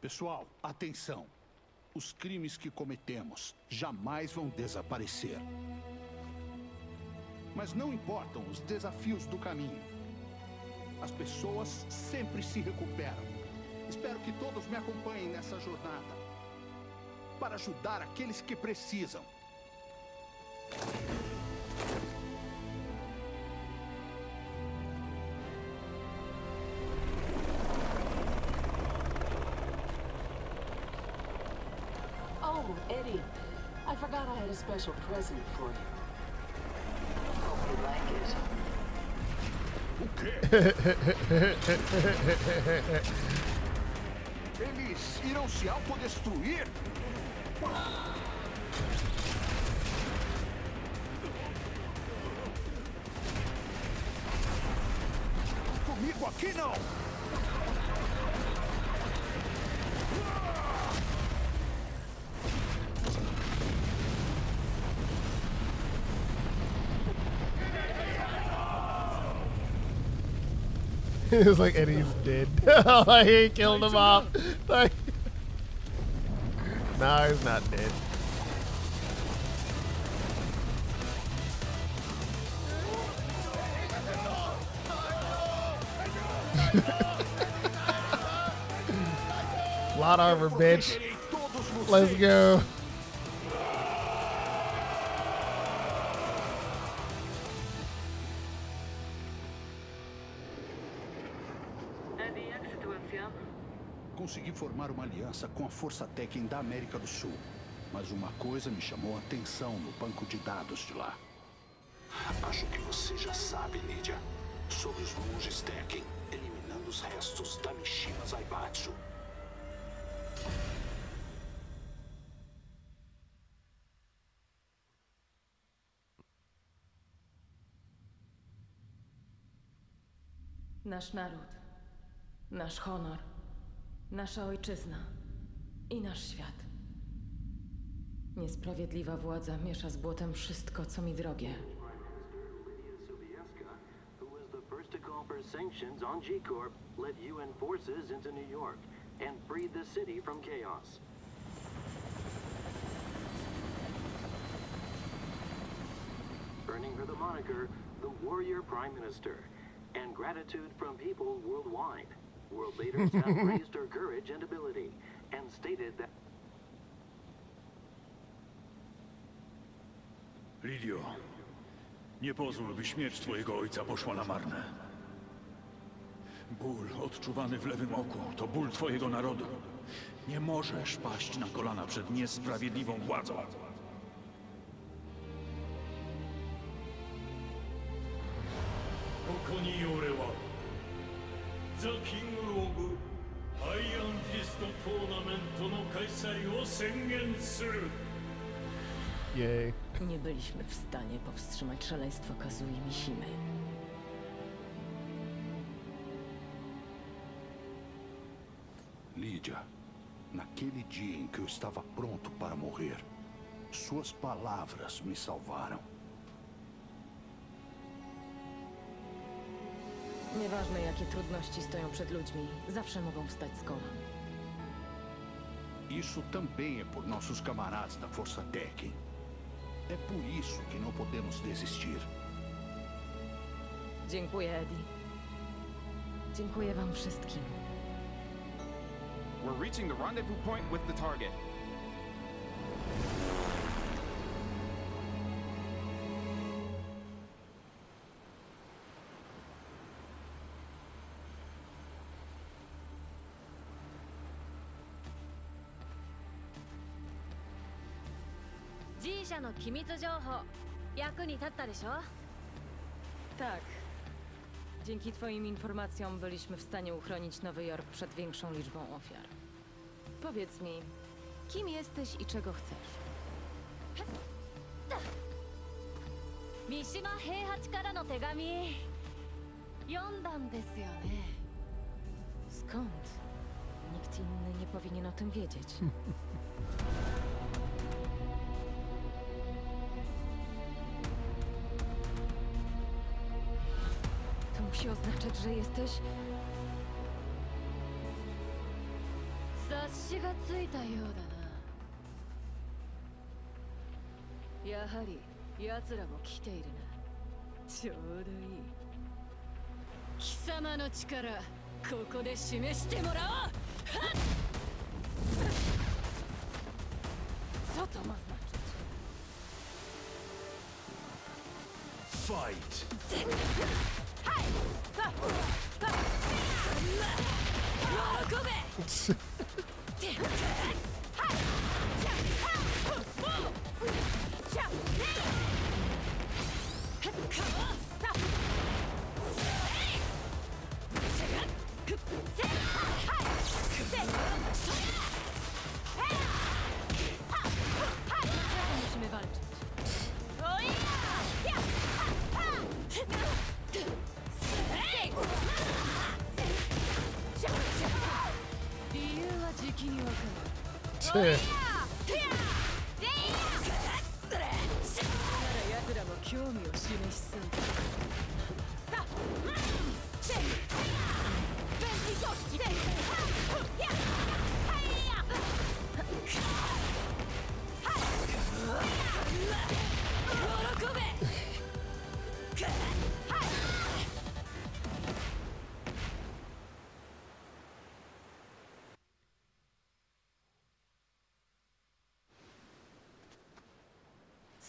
Pessoal, atenção. Os crimes que cometemos jamais vão desaparecer. Mas não importam os desafios do caminho. As pessoas sempre se recuperam. Espero que todos me acompanhem nessa jornada. Para ajudar aqueles que precisam. Oh, Eddie, I forgot I had a special present for you. Hope you like it. O quê? Eles irão se autodestruir? Comigo! Que não! It's like Eddie's dead. He killed him off. Like, no, he's not dead. Plot armor, bitch. Let's go. Eddie, jak sytuacja? Consegui formar uma aliança com a Força Tekken da América do Sul. Mas uma coisa me chamou a atenção no banco de dados de lá. Acho que você já sabe, Lydia. Sobre os monges Tekken, eliminando os restos da Mishima Zaibatsu. Nasz naród, nasz honor, nasza ojczyzna i nasz świat. Niesprawiedliwa władza miesza z błotem wszystko, co mi drogie. Who was the first to call for sanctions on G-Corp, led UN forces into New York, and freed the city from chaos. Earning her the moniker, the Warrior Prime Minister, and gratitude from people worldwide. World leaders have praised her courage and ability, and stated that... Lidio, nie pozwól, by śmierć twojego ojca poszła na marne. Ból odczuwany w lewym oku to ból twojego narodu. Nie możesz paść na kolana przed niesprawiedliwą władzą. Yay. Nie byliśmy w stanie powstrzymać szaleństwa Kazui Mishimy. Lydia, naquele dia em que eu estava pronto para morrer, suas palavras me salvaram. Nieważne, jakie trudności stoją przed ludźmi, zawsze mogą wstać z kolan. Isso também é por nossos camaradas da Força Tekken. É por isso que não podemos desistir. Dziękuję, Eddie. Dziękuję wam wszystkim. We're reaching the rendezvous point with the target. G社の機密情報役に立ったでしょ? Tak. Dzięki twoim informacjom byliśmy w stanie uchronić Nowy Jork przed większą liczbą ofiar. Powiedz mi, kim jesteś i czego chcesz? Mishima Heihachiからの手紙読んだんですよね. Skąd? Nikt inny nie powinien o tym wiedzieć. To musi oznaczać, że jesteś... 察しがついたようだな。やはり奴らも来ているな。ちょうどいい。貴様の力、ここで示してもらおう。はっ！ Co to ma znaczyć? Fight! Musimy walczyć.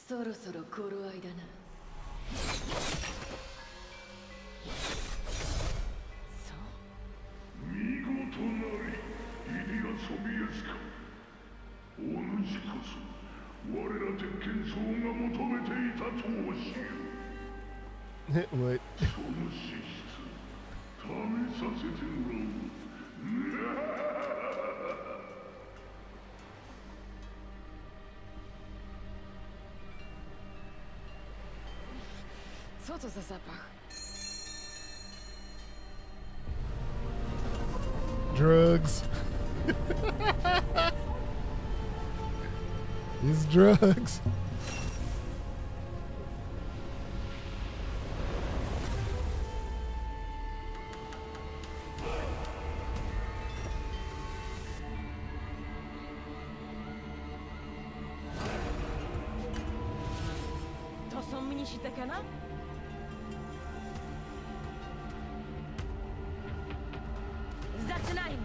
そろそろ頃合いだな。見事なり、イディア・ソビエスか。お主こそ、我ら鉄拳僧が求めていた闘志よ。What? その資質、試させてもらおう。Co to za zapach? Drugs. It's drugs. To są mnisi Tekena? Zaczynajmy!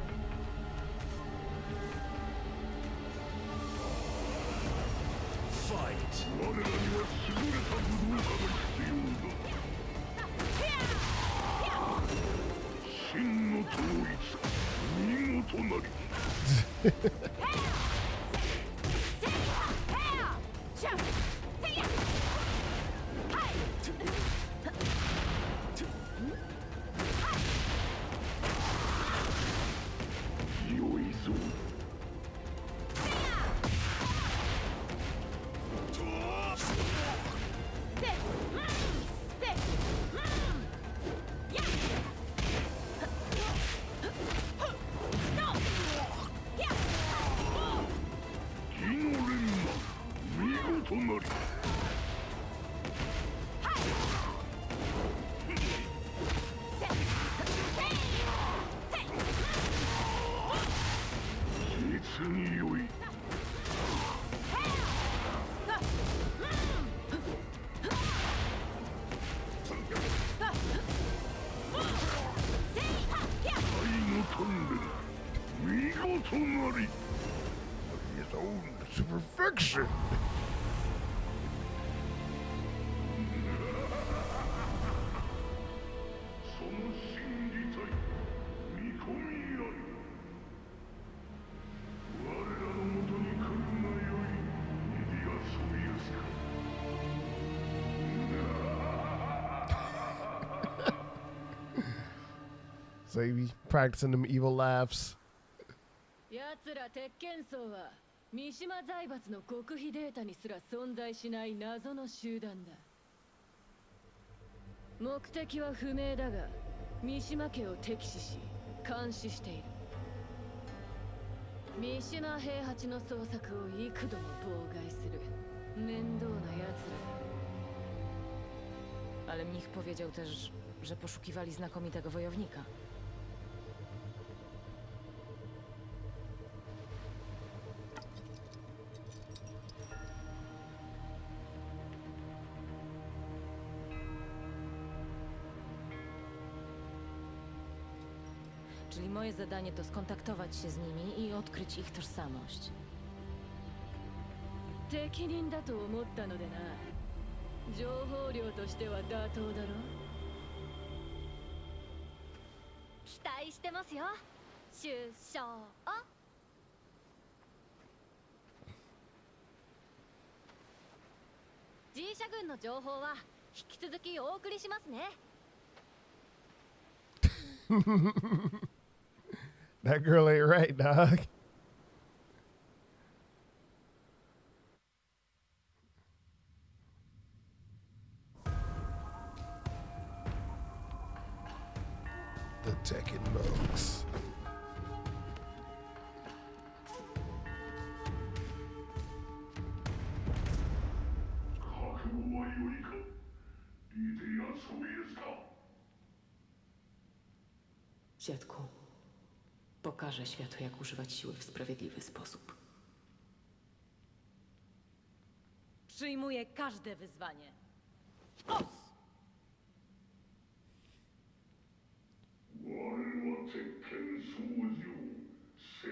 Fight! 我らには優れた武道家が必要だ。真の統一、見事なり。良いぞ。火の連磨、見事なり。実に良い。愛の鍛錬、見事なり。His own to perfection. その真理体、見込みあり。我らのもとに来るがよい、イディア・ソビエスか。So he be practicing them evil laughs. 奴ら鉄拳僧は三島財閥の極秘データにすら存在しない謎の集団だ。目的は不明だが、三島家を敵視し監視している。三島平八の捜索を幾度も妨害する面倒な奴ら。 Ale mnich powiedział też, że poszukiwali znakomitego wojownika. Czyli moje zadanie to skontaktować się z nimi i odkryć ich tożsamość. 適任だと思ったのでな。情報量としては妥当だろ。期待してますよ、首相。G 社軍の情報は引き続きお送りしますね。That girl ain't right, dog. The Tekken monks. よいか。いでや遊びですか。 Dziadku, pokażę światu, jak używać siły w sprawiedliwy sposób. Przyjmuję każde wyzwanie. Os! 我は鉄拳僧正聖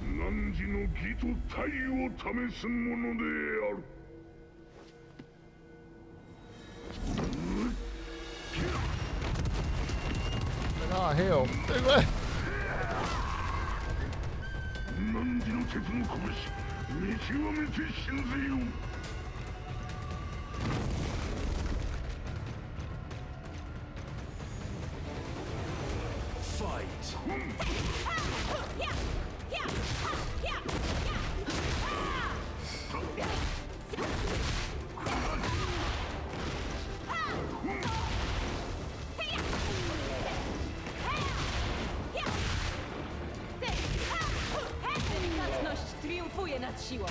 汝の義と体を試すものである。 Oh, hell. 汝の鉄の拳見極めて信ぜよう。 Delikatność triumfuje nad siłą.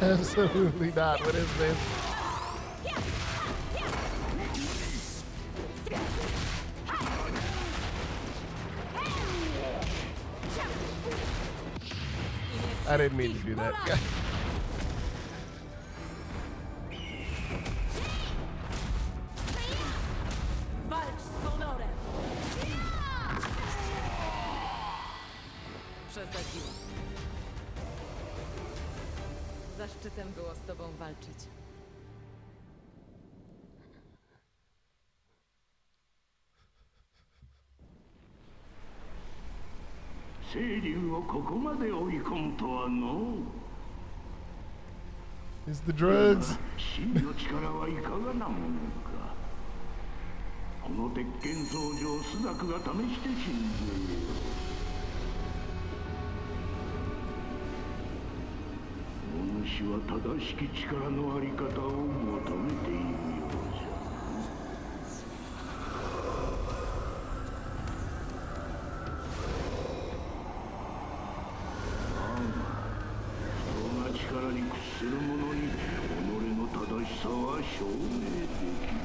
Absolutely not. What is this? I didn't mean to do that. Walcz z honorem! Przesadziłam. Zaszczytem było z tobą walczyć. 清流をここまで追い込むとはの。 It's the drugs. 真の力はいかがなものか。この鉄拳僧正朱雀が試して信ぜよう。お主は正しき力のあり方を求めているようじゃ。 力に屈する者に己の正しさは証明できる。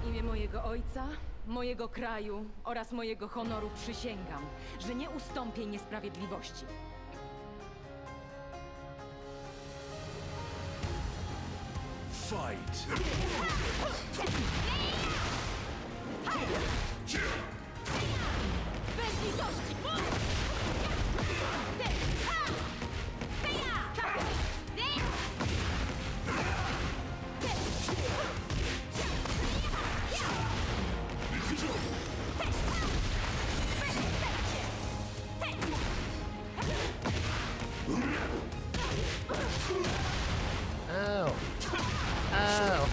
W imię mojego ojca, mojego kraju oraz mojego honoru przysięgam, że nie ustąpię niesprawiedliwości. Fight! Bez litości! Ow. Ow.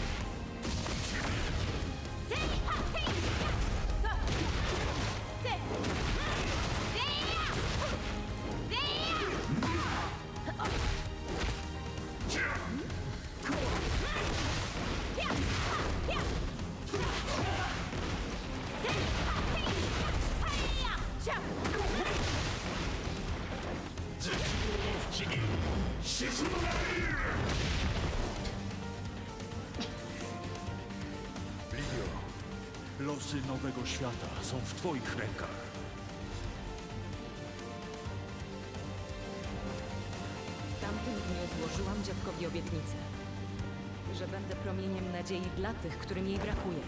Losy nowego świata są w twoich rękach. W tamtym dniu złożyłam dziadkowi obietnicę, że będę promieniem nadziei dla tych, którym jej brakuje.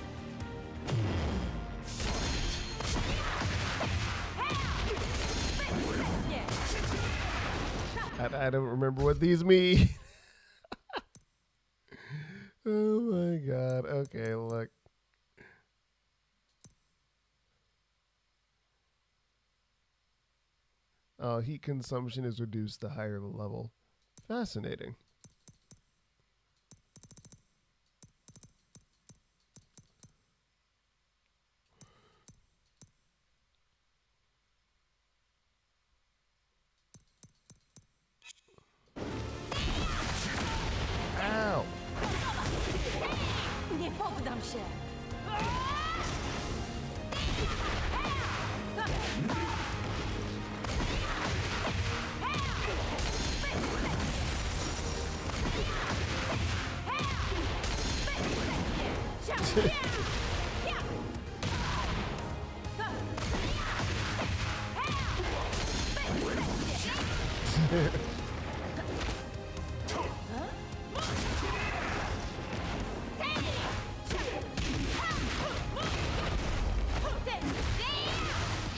I don't remember what these mean. Oh my god. Okay, look. Oh, heat consumption is reduced the higher the level. Fascinating. Ow! Nie poddam się!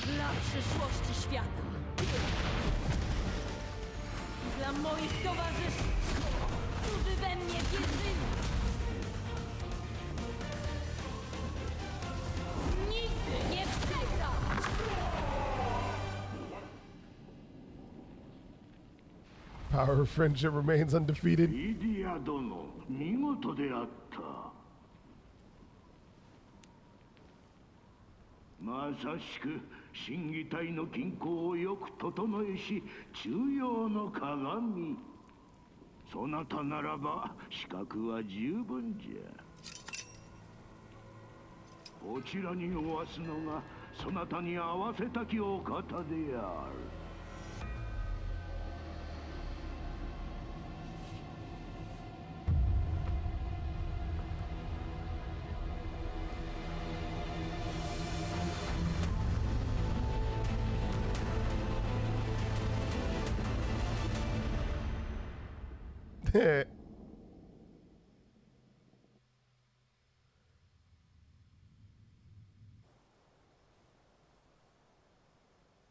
Dla przyszłości świata. Dla moich towarzyszy, którzy we mnie wierzyli. Nigdy nie przegram! Power of friendship remains undefeated. リディア殿、見事であった。まさしく審議体の均衡をよく整えし、中庸の鏡。そなたならば資格は十分じゃ。こちらにおわすのがそなたに合わせたきお方である。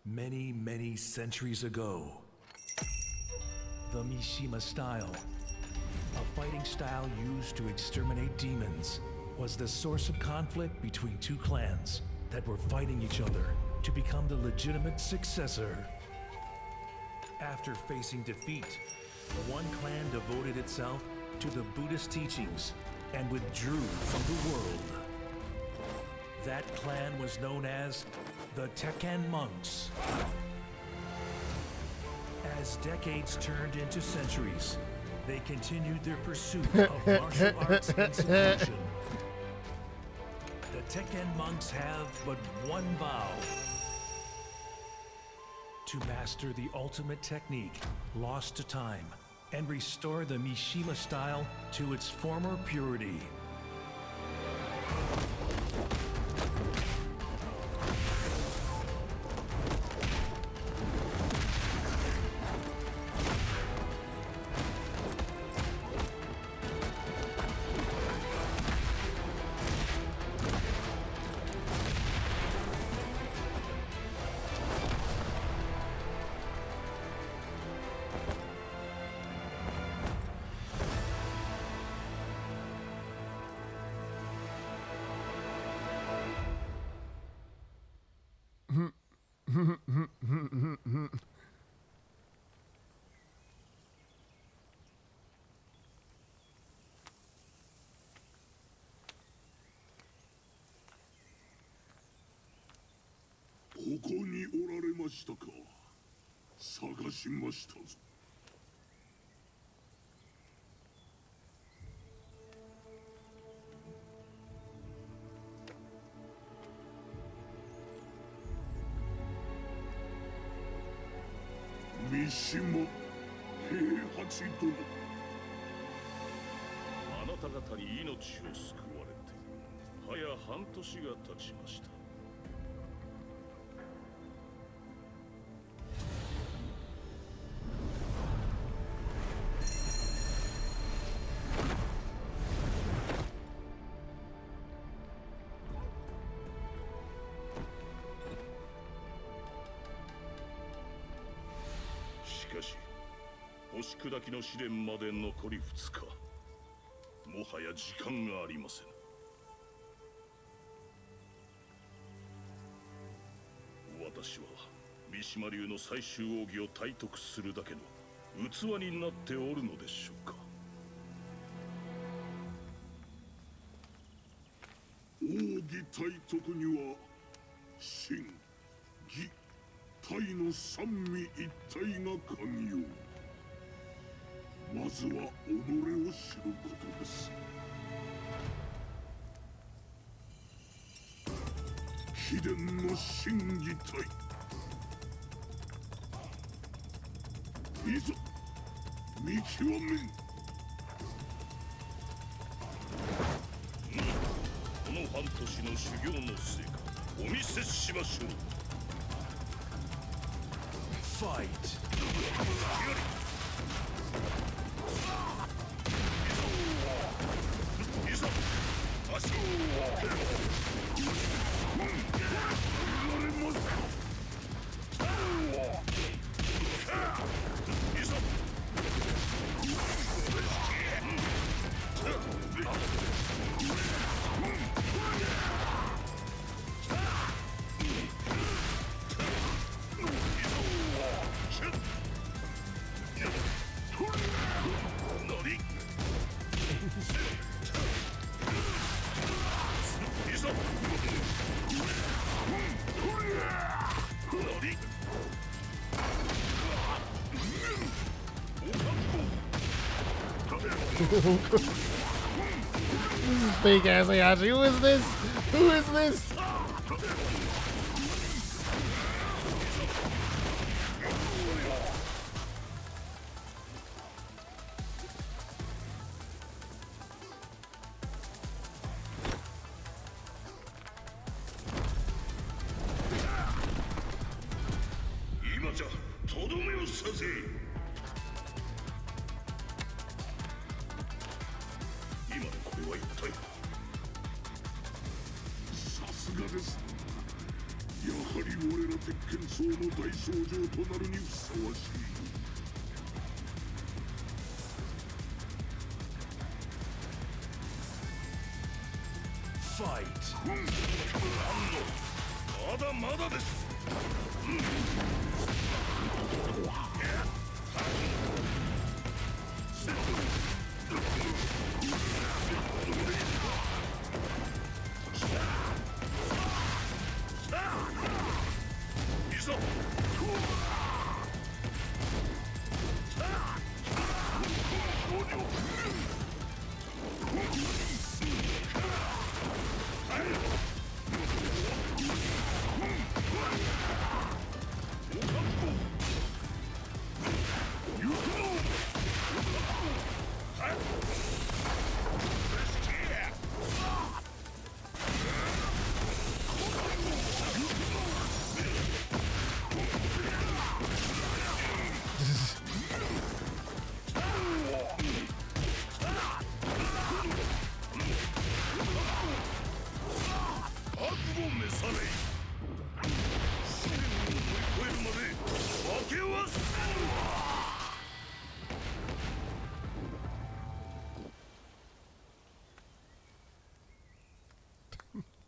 Many, many centuries ago, the Mishima style, a fighting style used to exterminate demons, was the source of conflict between two clans that were fighting each other to become the legitimate successor. After facing defeat, one clan devoted itself to the Buddhist teachings and withdrew from the world. That clan was known as the Tekken monks. As decades turned into centuries, they continued their pursuit of martial arts and seclusion. The Tekken monks have but one vow: to master the ultimate technique lost to time and restore the Mishima style to its former purity.ここにおられましたか。探しましたぞ。三島平八殿。あなた方に命を救われて早半年が経ちました。しかし星砕きの試練まで残り2日。もはや時間がありません。私は三島流の最終奥義を体得するだけの器になっておるのでしょうか。奥義体得には心義体の三位一体が鍵よ。まずは己を知ることです。秘伝の心義体、いざ見極めん。この半年の修行の成果お見せしましょう。ファイト。いざ足をThis is fake ass Heihachi. Who is this? Who is this? Fight. まだまだです。いざ。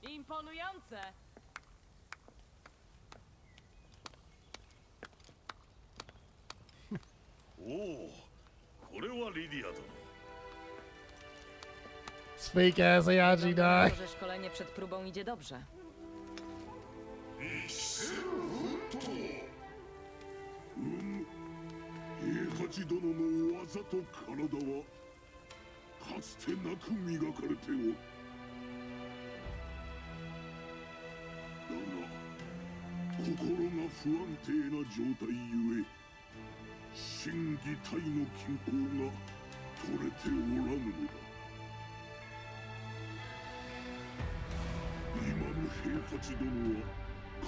Imponujące. おお、これはリディア殿。This fake ass Heihachi die. Może szkolenie przed próbą idzie dobrze. 平八殿の技と体はかつてなく磨かれておる。だが心が不安定な状態ゆえ心技体の均衡が取れておらぬのだ。今の平八殿は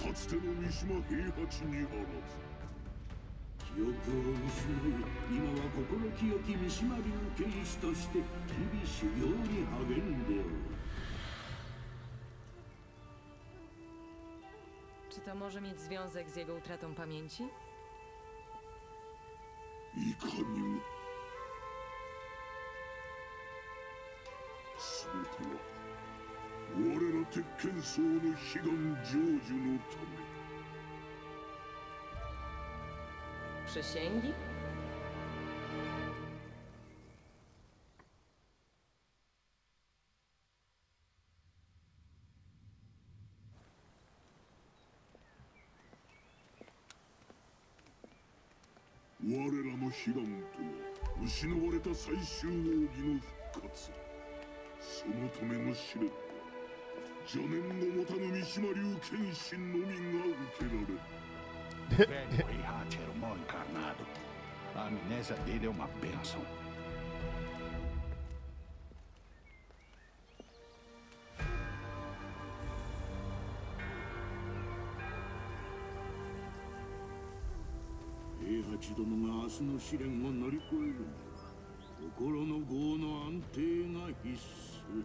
かつての三島平八にあらず。記憶を失い、今は心清き三島流剣士として日々修行に励んでおる。Czy to może mieć związek z jego utratą pamięci? いかにも。将の悲願成就のため。 Przysięgi? 我らの悲願とは失われた最終奥義の復活。そのための試練は邪念の持たぬ三島流剣心のみが受けられる。 Velho Heihachi era o mal encarnado. A amnésia dele é uma bênção. Heihachi 殿が明日の試練を乗り越えるには心の業の安定が必須。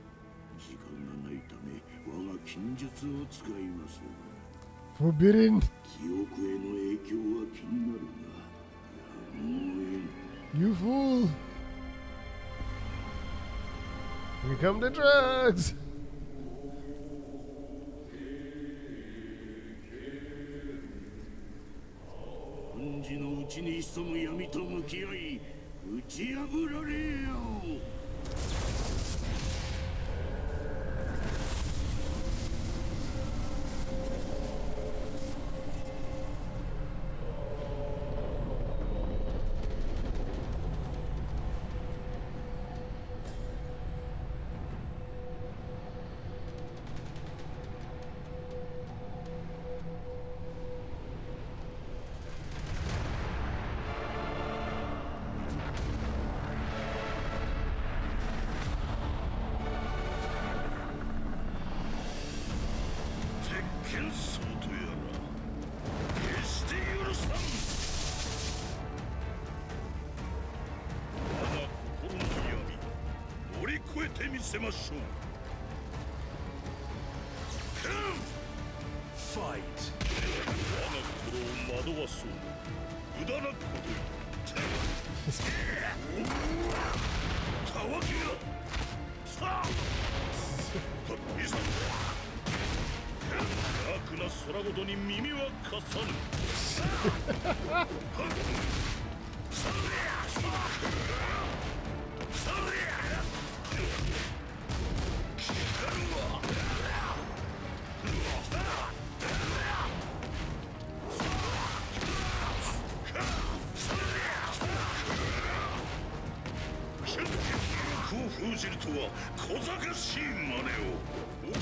時間がないため我が禁術を使います。 Forbidden. 記憶への影響は気になるが、やむを得ん。 You fool. Here come the drugs. 本時のうちに潜む闇と向き合い、打ち破られよう。 剣僧とやら決して許さん。我が心の闇乗り越えてみせましょう。Fight! 我が心を惑わそう無駄なこと言ってたわけがさあいざ悪な空ごとに耳は貸さぬ。封じるとは小賢しい真似を。おかっ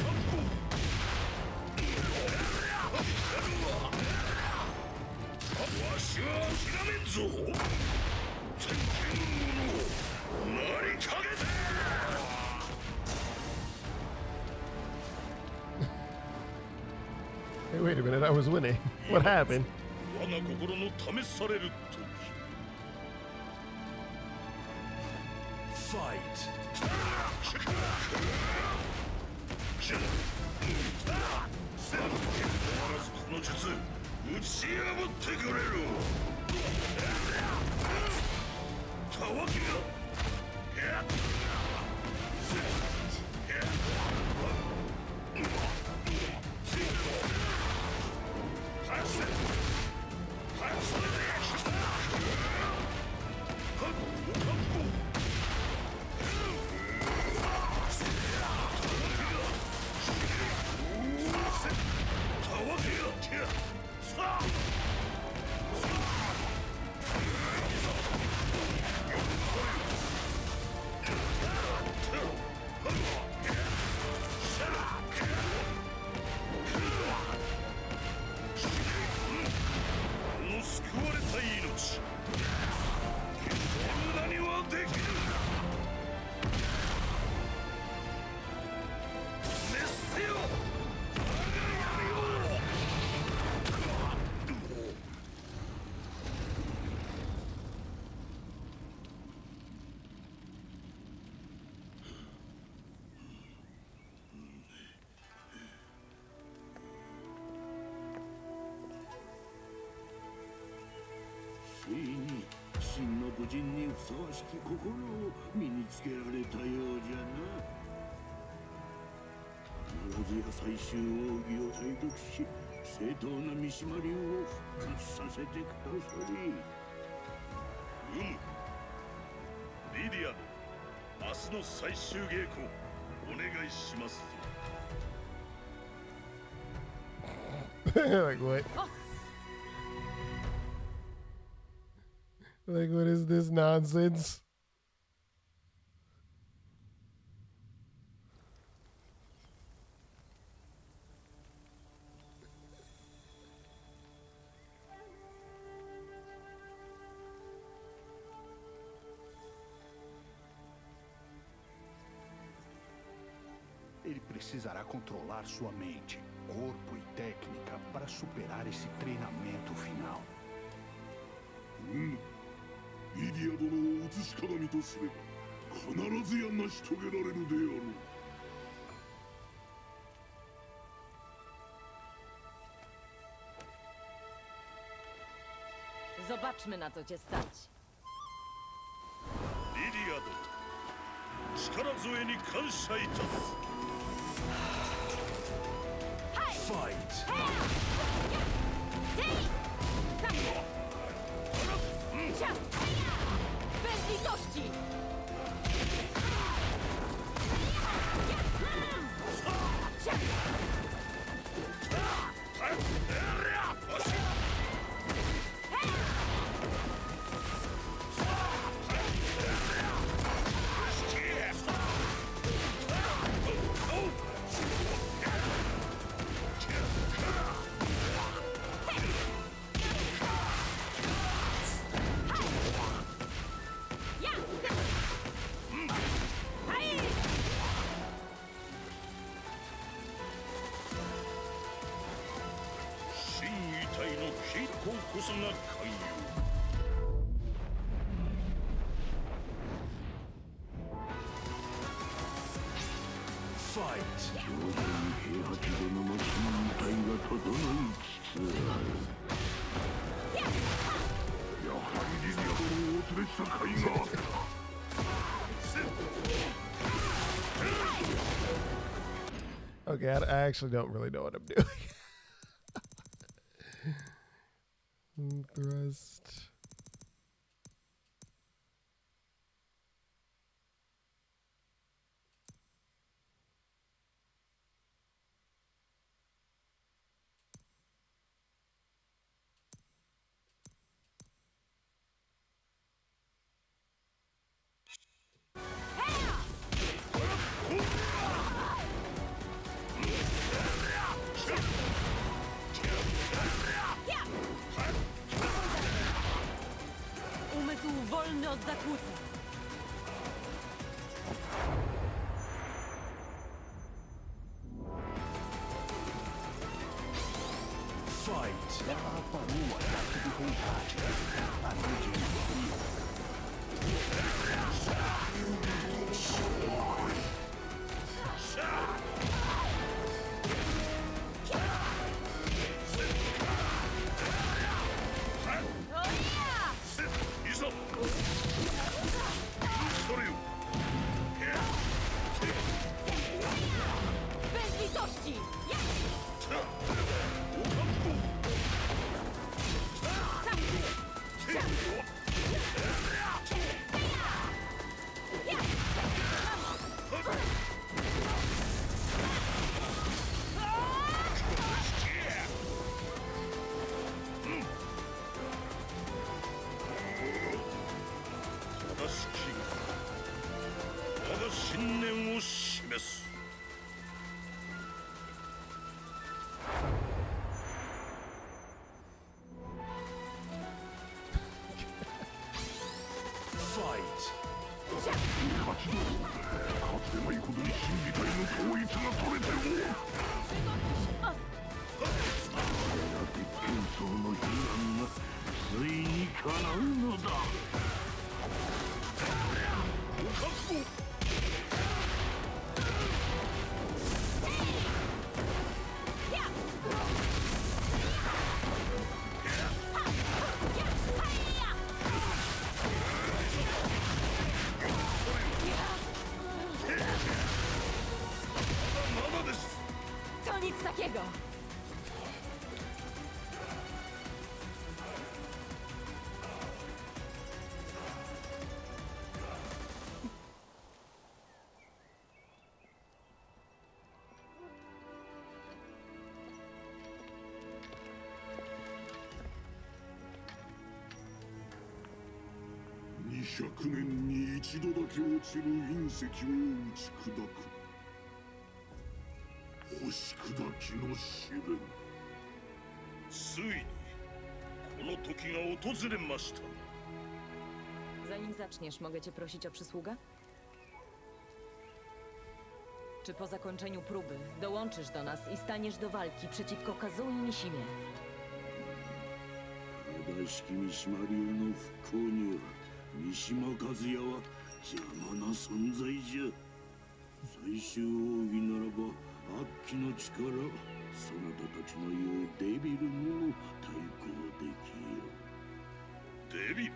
わしは諦めんぞ。天剣者なりかけて。 Hey, wait a minute, I was winning. What happened? 我が心の試される時。 Fight! 必ずこの術打ち破ってくれる。たわけが。 ついに真の武人にふさわしき心を身につけられたようじゃな。必や最終奥義を体読し、正当な三島流を復活させてください。リディアの明日の最終稽古お願いします。Like what? Like what is this nonsense? Ele precisará controlar sua mente, corpo e técnica para superar esse treinamento final. リディア殿を映し鏡とすれば必ずや成し遂げられるであろう。Zobaczmy, na co cię stać. リディア殿、力添えに感謝いたす。Fight! Bez litości! Fight! 平八殿の身体が整いつつある。やはりリディア殿をお連れした甲斐があった。Okay, I actually don't really know what I'm doing. Thrust. Umysł wolny od zakłóceń. Fight! Ela parou o ataque do Heihachi. A mídia frio. Bez litości! 200年に一度だけ落ちる隕石を打ち砕く星砕きの試練。ついにこの時が訪れました。 Zanim zaczniesz, mogę cię prosić o przysługę? Czy po zakończeniu próby dołączysz do nas i staniesz do walki przeciwko Kazui Mishimie? 正しき三島流の復興には三島和也は邪魔な存在じゃ。最終奥義ならば悪鬼の力、そなたたちの言うデビルにも対抗できよう。デビル？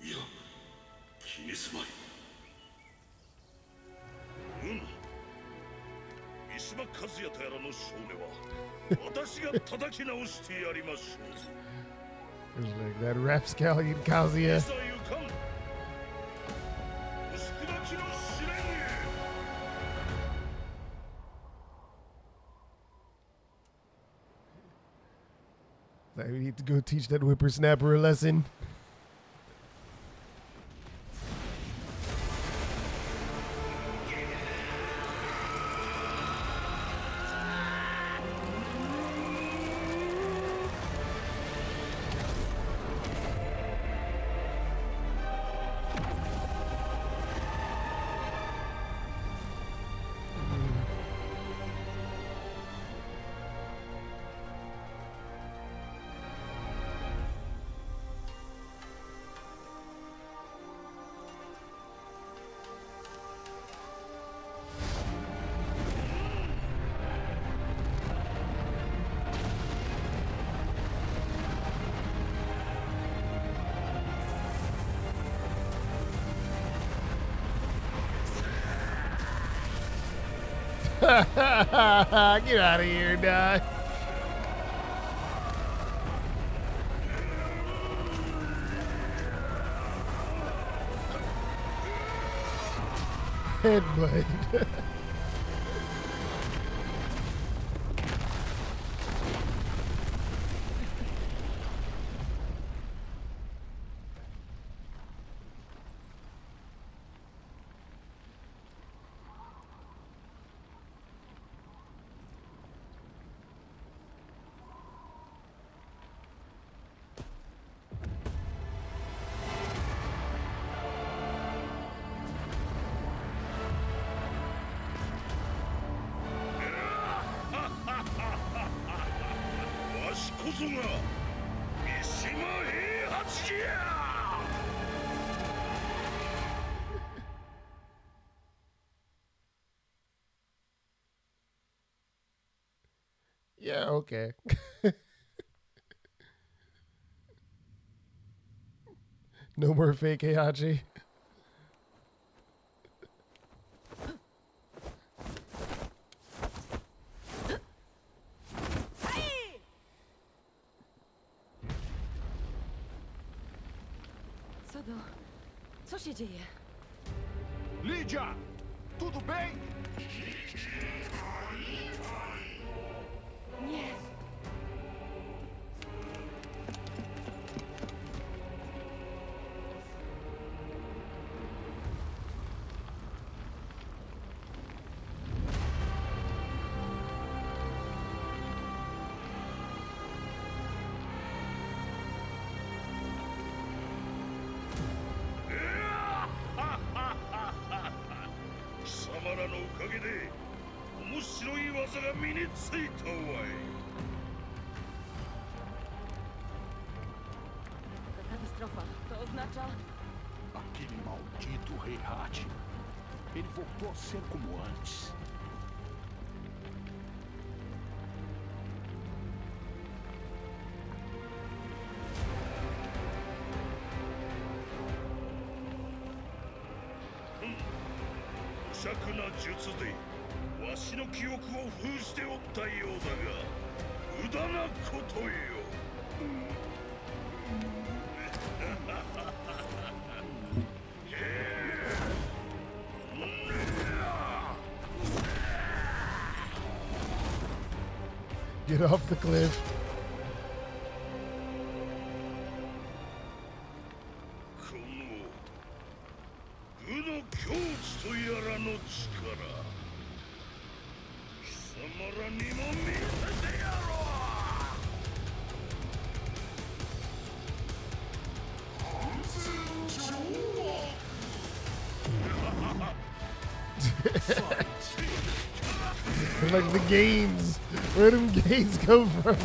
いや、気にすまい。三島和也とやらの少年は私が叩き直してやりましょう。 There's like that rapscallion Kazuya. Like we need to go teach that whippersnapper a lesson. Get out of here, die. Headbutt. Yeah, okay. No more fake Heihachi. Co się dzieje? Lydia! Tudo bem? Nie. Katastrofa. To oznacza... Aquele maldito Heihachi. Ele voltou a ser como antes. Get off the cliff. 愚の境地とやらの力貴様らにも見せてやろう Like the gains. Where do gains go from?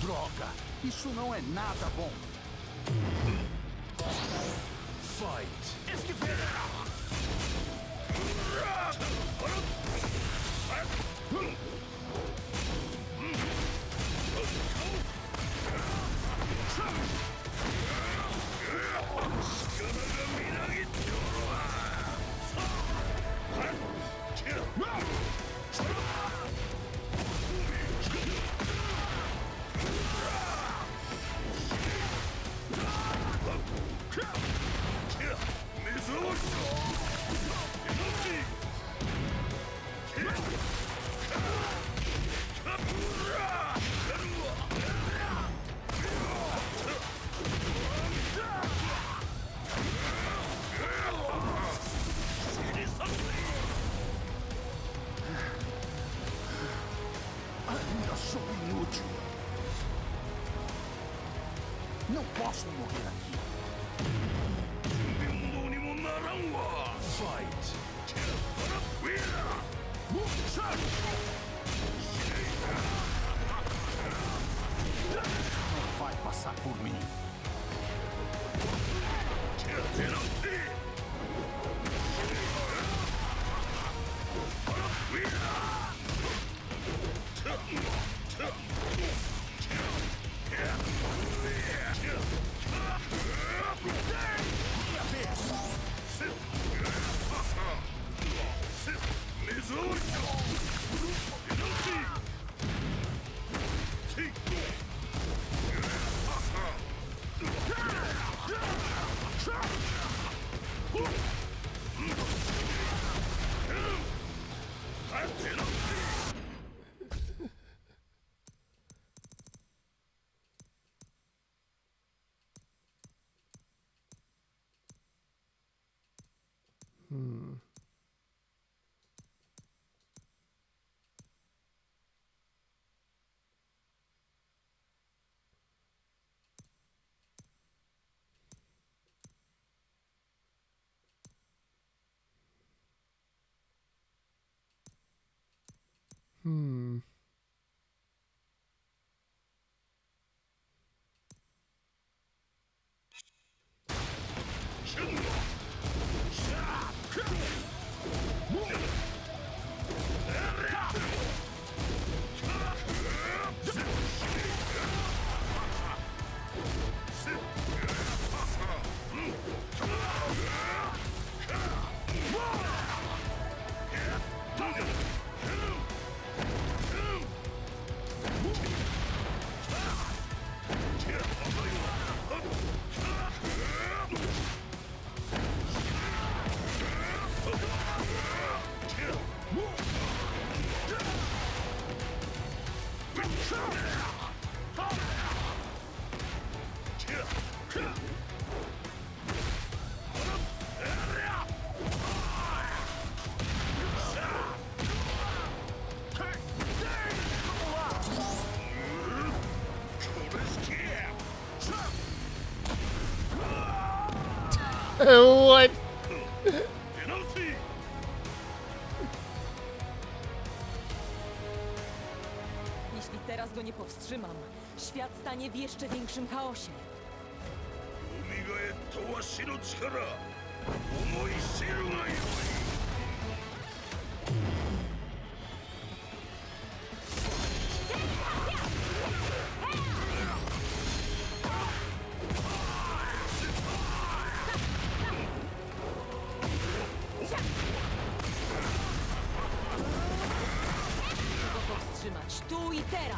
Droga, isso não é nada bom. Fight. Ainda sou inútil. Não posso morrer aqui. Fight. Não vai passar por mim. Hmm. What? Jeśli teraz go nie powstrzymam, świat stanie w jeszcze większym chaosie. 蘇ったわしの力思い知るがよい。Powstrzymać tu i teraz!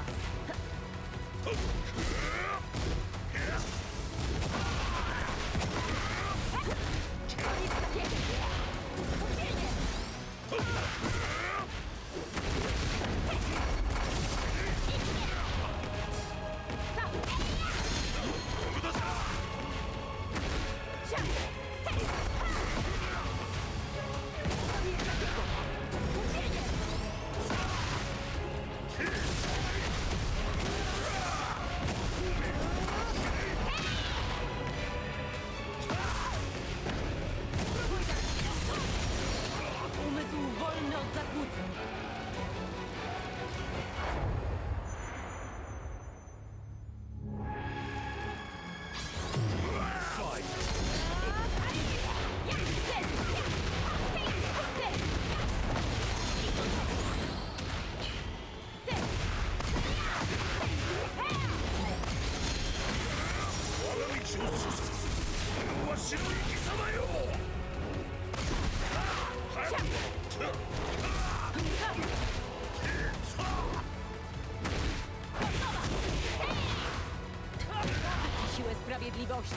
Siłę sprawiedliwości.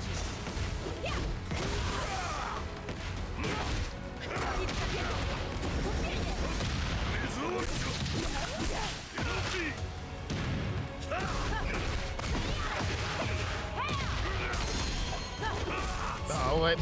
Oh, what?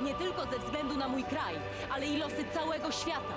Nie tylko ze względu na mój kraj, ale i losy całego świata.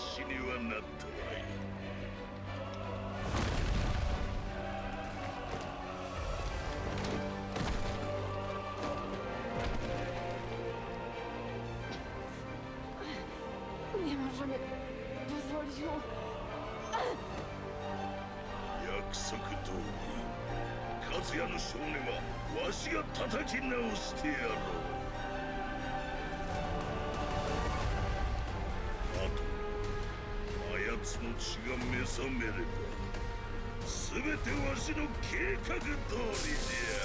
死にはなったわい。Nie możemy pozwolić mu... 約束通り、和也の少年はわしが叩き直してやろう。あと、あやつの血が目覚めれば、すべてわしの計画通りじゃ。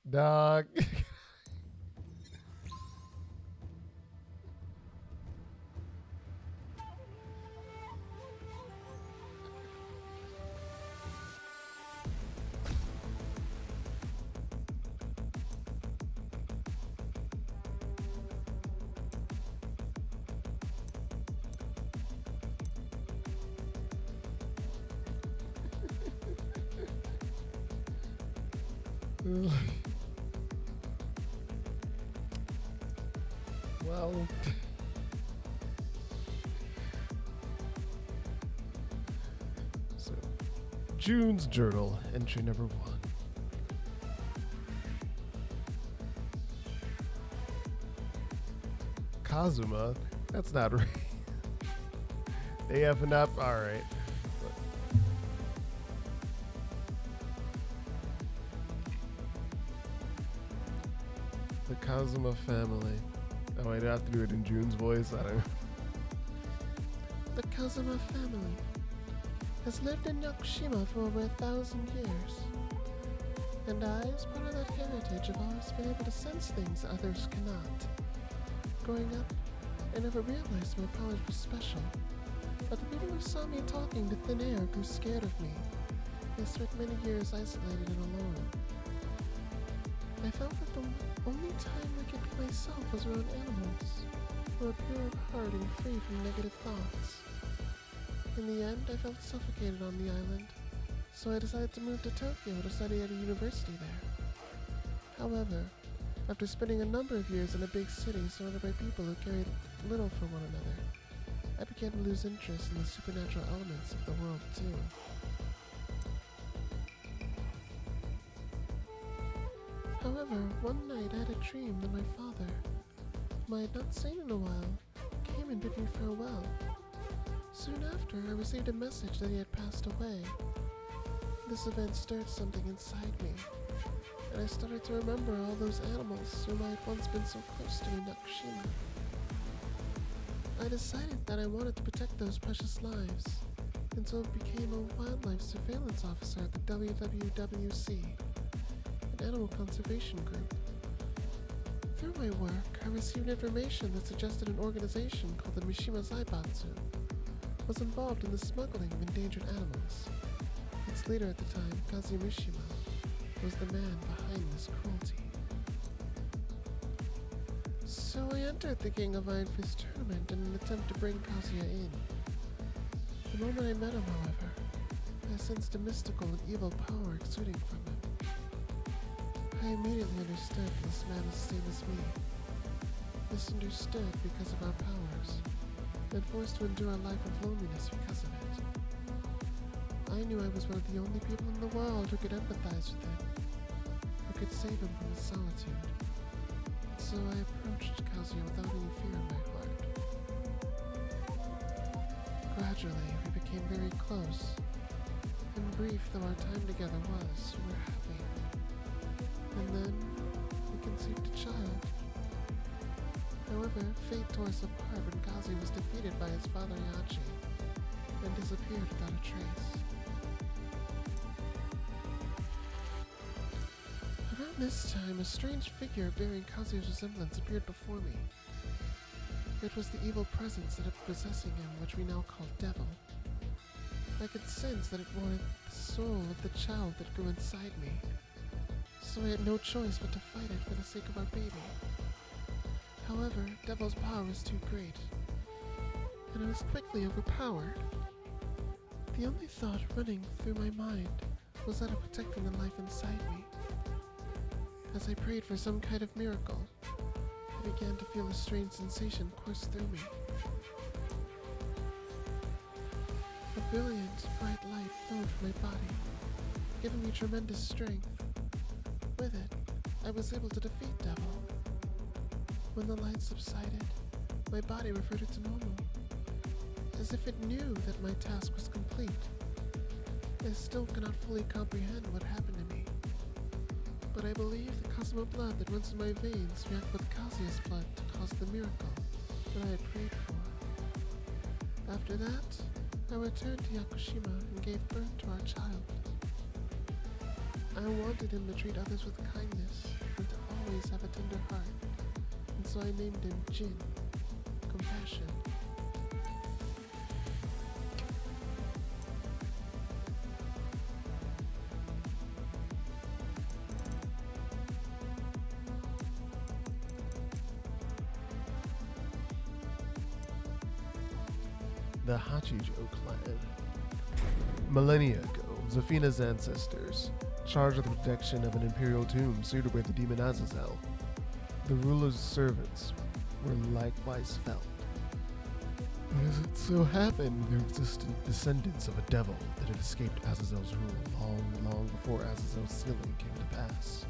Dog. Well, so June's journal, entry number 1. Kazuma? That's not right. They effing up? Alright. The Kazuma family. Oh, I'd have to do it in June's voice. I don't know. The Kazuma family has lived in Yakushima for over 1,000 years. And I, as part of that heritage, have always been able to sense things others cannot. Growing up, I never realized my powers were special. But the people who saw me talking to thin air grew scared of me. I spent many years isolated and alone. I felt that the only time I could be myself was around animals, who are pure of heart and free from negative thoughts. In the end, I felt suffocated on the island, so I decided to move to Tokyo to study at a university there. However, after spending a number of years in a big city surrounded by people who cared little for one another, I began to lose interest in the supernatural elements of the world too. However, one night I had a dream that my father, whom I had not seen in a while, came and bid me farewell. Soon after, I received a message that he had passed away. This event stirred something inside me, and I started to remember all those animals whom I had once been so close to in Nakushima. I decided that I wanted to protect those precious lives, and so became a wildlife surveillance officer at the WWWC, an animal conservation group. Through my work, I received information that suggested an organization called the Mishima Zaibatsu was involved in the smuggling of endangered animals. Its leader at the time, Kazuya Mishima, was the man behind this cruelty. So I entered the King of Iron Fist tournament in an attempt to bring Kazuya in. The moment I met him, however, I sensed a mystical and evil power exuding from him. I immediately understood this man was the same as me, misunderstood because of our powers, and forced to endure a life of loneliness because of it. I knew I was one of the only people in the world who could empathize with him, who could save him from his solitude. So I approached Kazuya without any fear in my heart. Gradually, we became very close. And brief though our time together was, we were happy. And then, we conceived a child. However, fate tore us apart when Kazuya was defeated by his father Heihachi, and disappeared without a trace. Around this time, a strange figure bearing Kazuya's resemblance appeared before me. It was the evil presence that had been possessing him, which we now call Devil. I could sense that it wanted the soul of the child that grew inside me, so I had no choice but to fight it for the sake of our baby. However, Devil's power was too great, and I was quickly overpowered. The only thought running through my mind was that of protecting the life inside me. As I prayed for some kind of miracle, I began to feel a strange sensation course through me. A brilliant, bright light flowed from my body, giving me tremendous strength. With it, I was able to defeat Devil. When the light subsided, my body reverted to normal, as if it knew that my task was complete. I still cannot fully comprehend what happened to me, but I believe the Cosmo blood that runs in my veins reacted with Kazuya's blood to cause the miracle that I had prayed for. After that, I returned to Yakushima and gave birth to our child. I wanted him to treat others with kindness and to always have a tender heart, and so I named him Jin, compassion. The Hachijo clan. Millennia ago, Zafina's ancestors, charged with the protection of an imperial tomb suited by the demon Azazel, the ruler's servants were likewise felled. As it so happened, there existed descendants of a devil that had escaped Azazel's rule long before Azazel's sealing came to pass.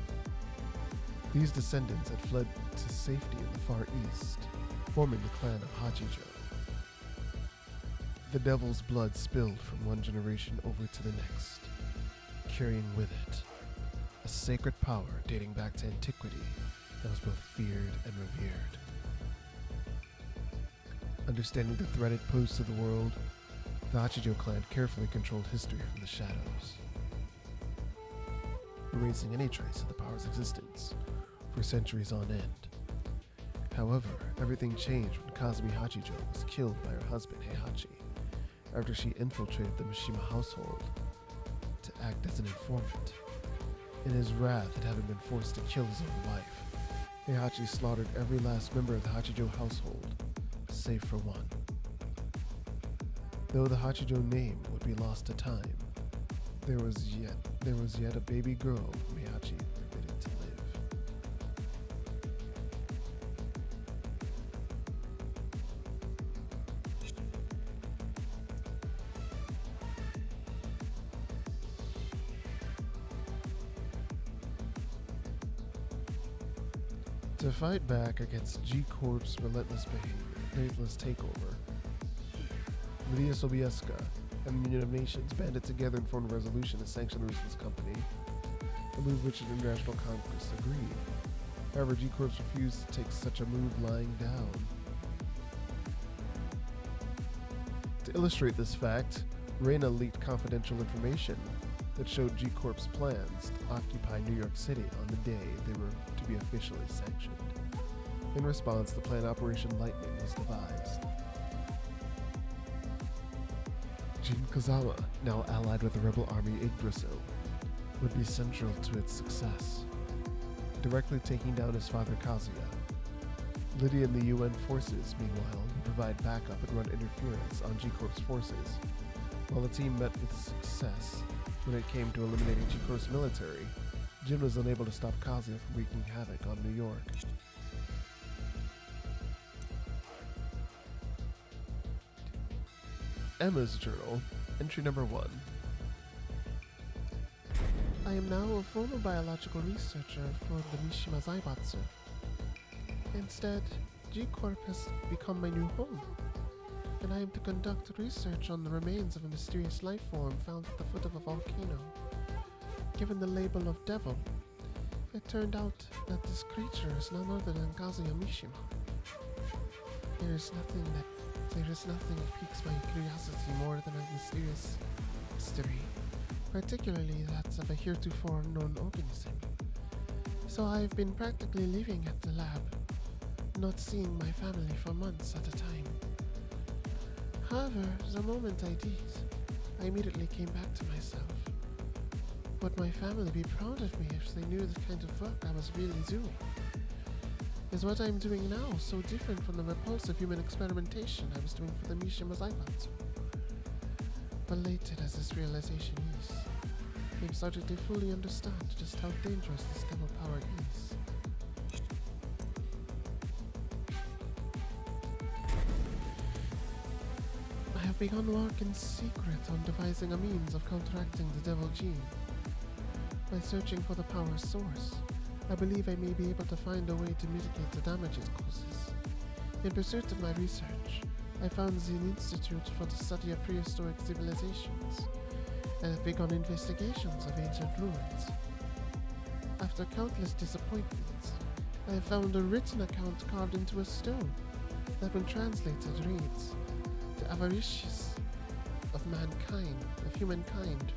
These descendants had fled to safety in the Far East, forming the clan of Hachijo. The devil's blood spilled from one generation over to the next, carrying with it a sacred power dating back to antiquity that was both feared and revered. Understanding the threat it posed to the world, the Hachijo clan carefully controlled history from the shadows, erasing any trace of the power's existence for centuries on end. However, everything changed when Kazumi Hachijo was killed by her husband Heihachi, after she infiltrated the Mishima household to act as an informant. In his wrath at having been forced to kill his own wife, Heihachi slaughtered every last member of the Hachijo household, save for one. Though the Hachijo name would be lost to time, there was yet a baby girl whom Heihachi permitted to live. To fight back against G-Corp's relentless takeover, Lydia Sobieska and the Union of Nations banded together and formed a resolution to sanction the Ruthless Company, a move which the International Congress agreed. However, G-Corps refused to take such a move lying down. To illustrate this fact, Reina leaked confidential information that showed G-Corp's plans to occupy New York City on the day they were to be officially sanctioned. In response, the plan Operation Lightning was devised. Jin Kazama, now allied with the rebel army Yggdrasil, would be central to its success, directly taking down his father Kazuya. Lydia and the UN forces, meanwhile, would provide backup and run interference on G-Corp's forces. While the team met with success when it came to eliminating G-Corp's military, Jin was unable to stop Kazuya from wreaking havoc on New York. Emma's journal, entry number 1. I am now a former biological researcher for the Mishima Zaibatsu. Instead, G-Corp has become my new home, and I am to conduct research on the remains of a mysterious life form found at the foot of a volcano. Given the label of Devil, it turned out that this creature is none other than Kazuya Mishima. There is nothing that piques my curiosity more than a mysterious mystery, particularly that of a heretofore unknown organism. So I have been practically living at the lab, not seeing my family for months at a time. However, the moment I did, I immediately came back to myself. Would my family be proud of me if they knew the kind of work I was really doing? Is what I'm doing now so different from the repulsive human experimentation I was doing for the Mishima Zaibatsu? Belated as this realization is, I'm starting to fully understand just how dangerous this devil power is. I have begun work in secret on devising a means of counteracting the devil gene. By searching for the power source, I believe I may be able to find a way to mitigate the damage it causes. In pursuit of my research, I founded the Institute for the Study of Prehistoric Civilizations, and have begun investigations of ancient ruins. After countless disappointments, I have found a written account carved into a stone that, when translated, reads, "The avaricious of humankind,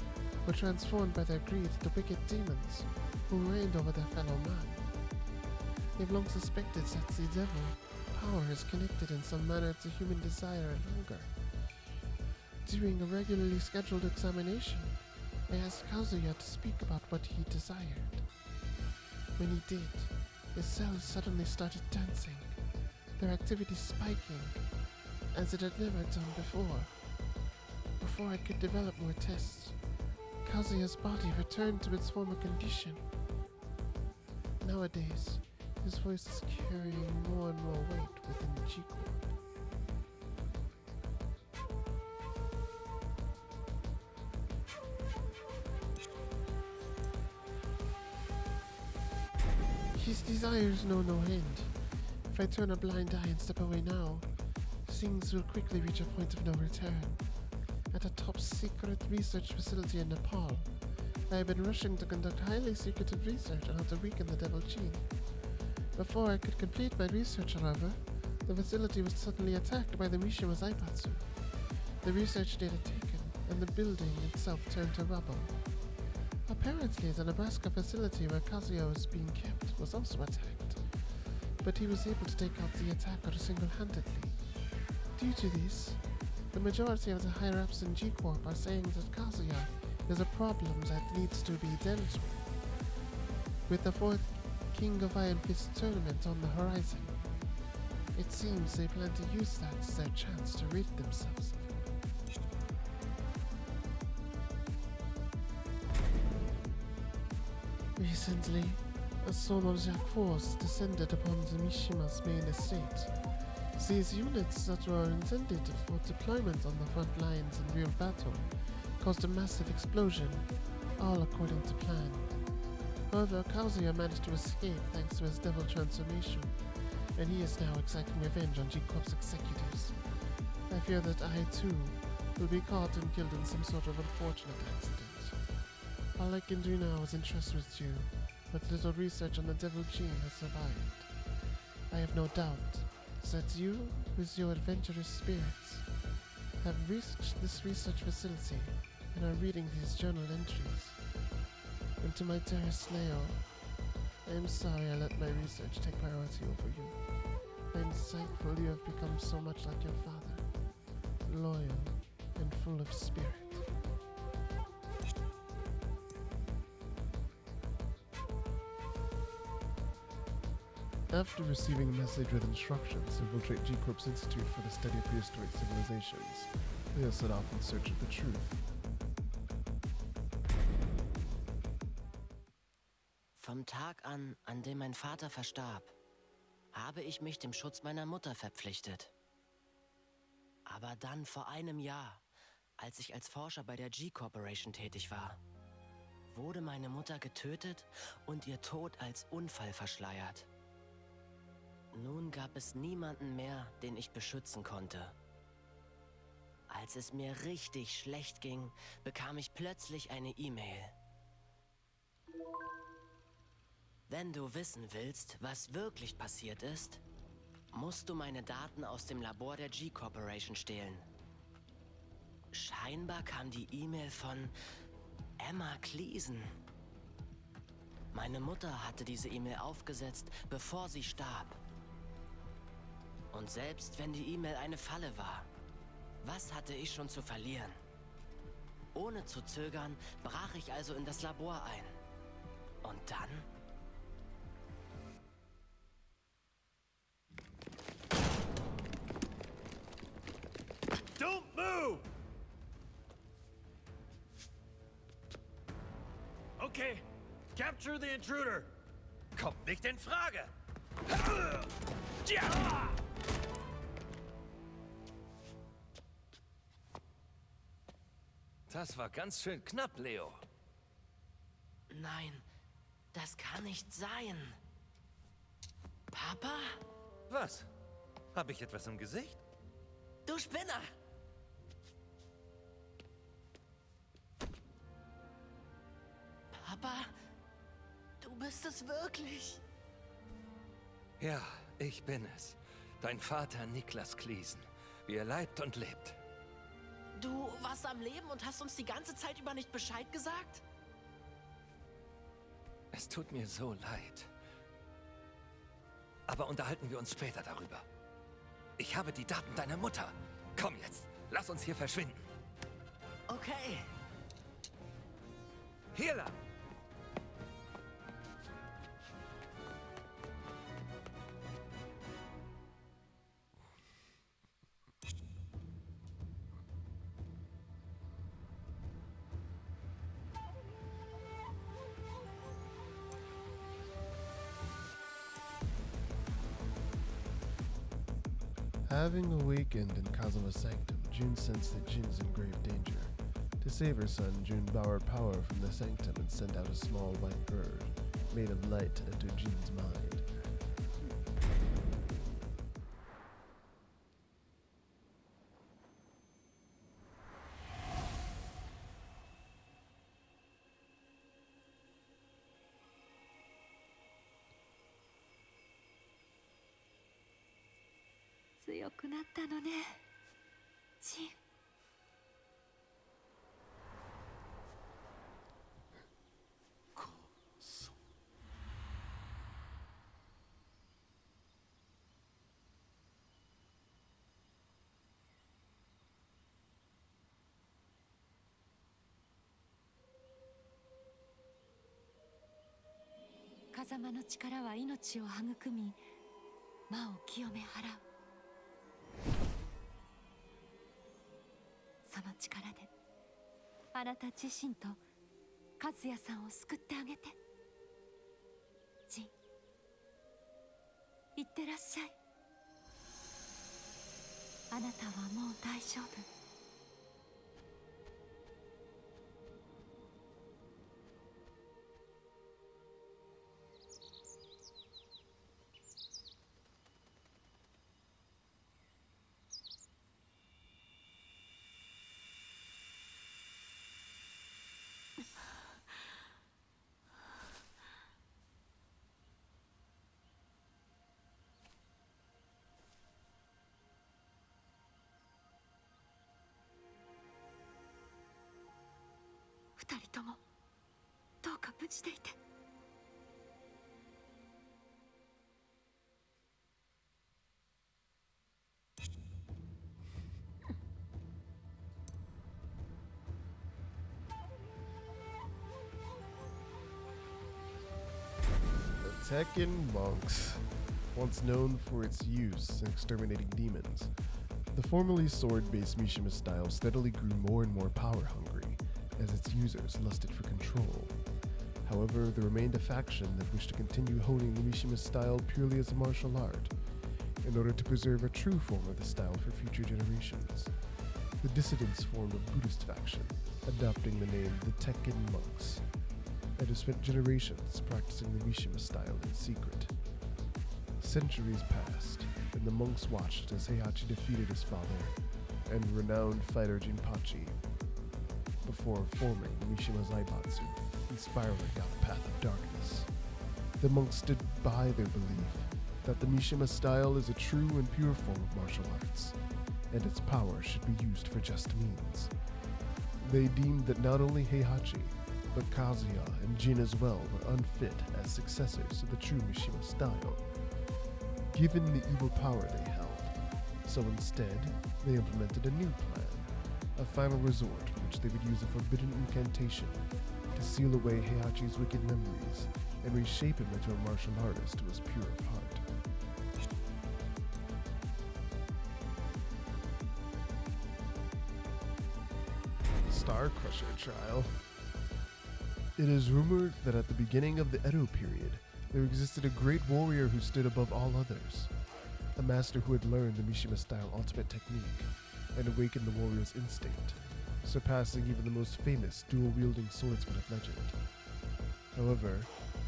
were transformed by their greed to wicked demons who reigned over their fellow man. They've long suspected that the devil power is connected in some manner to human desire and hunger. During a regularly scheduled examination, I asked Kazuya to speak about what he desired. When he did, his cells suddenly started dancing, their activity spiking, as it had never done before. Before I could develop more tests, Kazuya's body returned to its former condition. Nowadays, his voice is carrying more and more weight within the G-Corp. His desires know no end. If I turn a blind eye and step away now, things will quickly reach a point of no return. At a top-secret research facility in Nepal, I have been rushing to conduct highly secretive research on how to weaken the devil gene. Before I could complete my research, however, the facility was suddenly attacked by the Mishima Zaibatsu. The research data taken, and the building itself turned to rubble. Apparently, the Nebraska facility where Kazuya was being kept was also attacked, but he was able to take out the attacker single-handedly. Due to this, the majority of the higher-ups in G-Corp are saying that Kazuya is a problem that needs to be dealt with. With the 4th King of Iron Fist tournament on the horizon, it seems they plan to use that as their chance to rid themselves of him. Recently, a swarm of Jack Force descended upon the Mishima's main estate. These units that were intended for deployment on the front lines in real battle caused a massive explosion, all according to plan. However, Kazuya managed to escape thanks to his devil transformation, and he is now exacting revenge on G-Corp's executives. I fear that I, too, will be caught and killed in some sort of unfortunate accident. All I can do now is entrust with you what little research on the devil gene has survived. I have no doubt that you, with your adventurous spirits, have reached this research facility and are reading these journal entries. And to my dearest Leo, I am sorry I let my research take priority over you. I am thankful you have become so much like your father, loyal and full of spirit. After receiving a message with instructions to infiltrate G-Corp's Institute for the Study of Prehistoric Civilizations, Leo set off in search of the truth. Vom Tag an dem mein Vater verstarb, habe ich mich dem Schutz meiner Mutter verpflichtet. Aber dann vor einem Jahr, als ich als Forscher bei der G-Corporation tätig war, wurde meine Mutter getötet und ihr Tod als Unfall verschleiert. Nun gab es niemanden mehr, den ich beschützen konnte. Als es mir richtig schlecht ging, bekam ich plötzlich eine E-Mail. Wenn du wissen willst, was wirklich passiert ist, musst du meine Daten aus dem Labor der G-Corporation stehlen. Scheinbar kam die E-Mail von Emma Cleason. Meine Mutter hatte diese E-Mail aufgesetzt, bevor sie starb. Und selbst wenn die E-Mail eine Falle war, was hatte ich schon zu verlieren? Ohne zu zögern, brach ich also in das Labor ein. Und dann? Capture the intruder! Kommt nicht in Frage! Das war ganz schön knapp, Leo. Nein, das kann nicht sein. Papa? Was? Habe ich etwas im Gesicht? Du Spinner! Papa, du bist es wirklich. Ja, ich bin es. Dein Vater Niklas Kliesen. Wie er leibt und lebt. Du warst am Leben und hast uns die ganze Zeit über nicht Bescheid gesagt? Es tut mir so leid. Aber unterhalten wir uns später darüber. Ich habe die Daten deiner Mutter. Komm jetzt, lass uns hier verschwinden. Okay. Hier lang. Having awakened in Kazuma's sanctum, June sensed that Jin is in grave danger. To save her son, June borrowed power from the sanctum and sent out a small white bird, made of light, to enter Jin's mind. Jin. 風間の力は命を育み、魔を清め払う。その力で、あなた自身と和也さんを救ってあげて。ジン、いってらっしゃい。あなたはもう大丈夫。二人ともどうか無事でいて。The Tekken monks, once known for its use in exterminating demons, the formerly sword-based Mishima style steadily grew more and more power-hungry as its users lusted for control. However, there remained a faction that wished to continue honing the Mishima style purely as a martial art, in order to preserve a true form of the style for future generations. The dissidents formed a Buddhist faction, adopting the name the Tekken monks, and have spent generations practicing the Mishima style in secret. Centuries passed, and the monks watched as Heihachi defeated his father and renowned fighter Jinpachi, before forming the Mishima Zaibatsu and spiraling down a path of darkness. The monks stood by their belief that the Mishima style is a true and pure form of martial arts, and its power should be used for just means. They deemed that not only Heihachi, but Kazuya and Jin as well were unfit as successors to the true Mishima style, given the evil power they held. So instead, they implemented a new plan, a final resort in which they would use a forbidden incantation to seal away Heihachi's wicked memories and reshape him into a martial artist who was pure of heart. Star Crusher trial. It is rumored that at the beginning of the Edo period, there existed a great warrior who stood above all others. A master who had learned the Mishima-style ultimate technique and awakened the warrior's instinct, surpassing even the most famous dual-wielding swordsman of legend. However,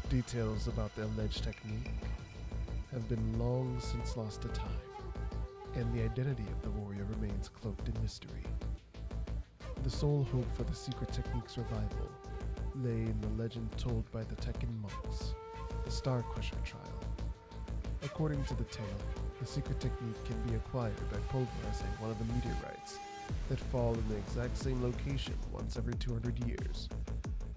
details about the alleged technique have been long since lost to time, and the identity of the warrior remains cloaked in mystery. The sole hope for the secret technique's revival lay in the legend told by the Tekken monks, the Star Crusher trial. According to the tale, the secret technique can be acquired by pulverizing one of the meteorites that fall in the exact same location once every 200 years.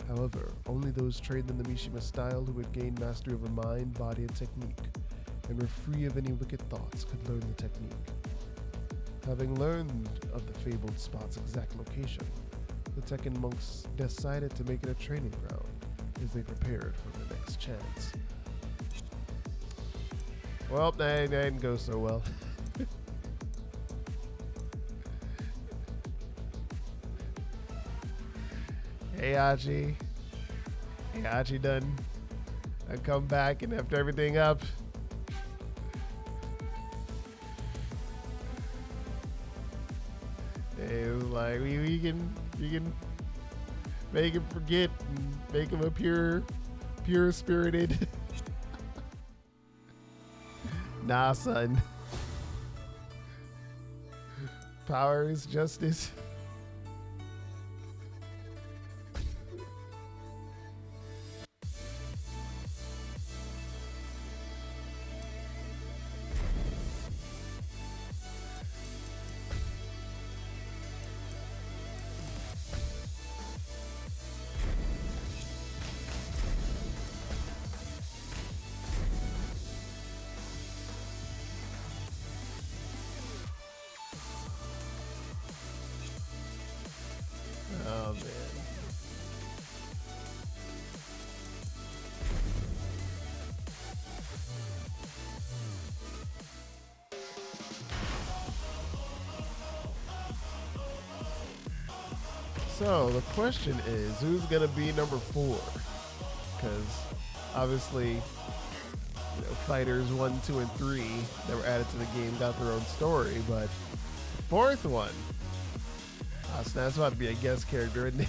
However, only those trained in the Mishima style who had gained mastery over mind, body, and technique, and were free of any wicked thoughts could learn the technique. Having learned of the fabled spot's exact location, the Tekken monks decided to make it a training ground as they prepared for the next chance. Well, that didn't go so well. Heihachi done. I come back and after everything up. It was like we can make him forget and make him a pure spirited. Nah, son. Power is justice. Oh, man. So the question is, who's gonna be number 4? Because obviously, fighters 1, 2, and 3 that were added to the game got their own story, but the 4th one. So that's about to be a guest character, isn't it?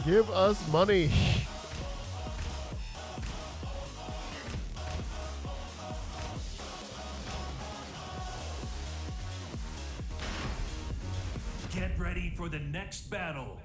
Give us money. Get ready for the next battle.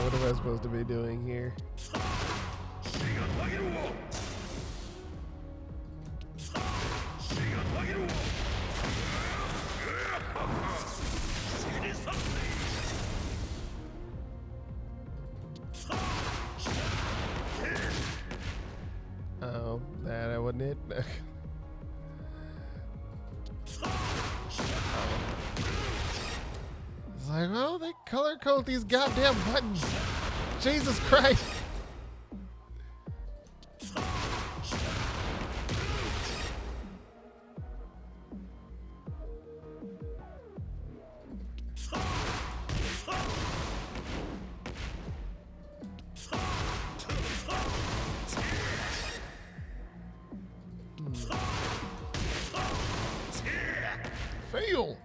what am I supposed to be doing here? Oh, that wasn't it. It's like, oh, they color code these goddamn buttons. Jesus Christ. Fail.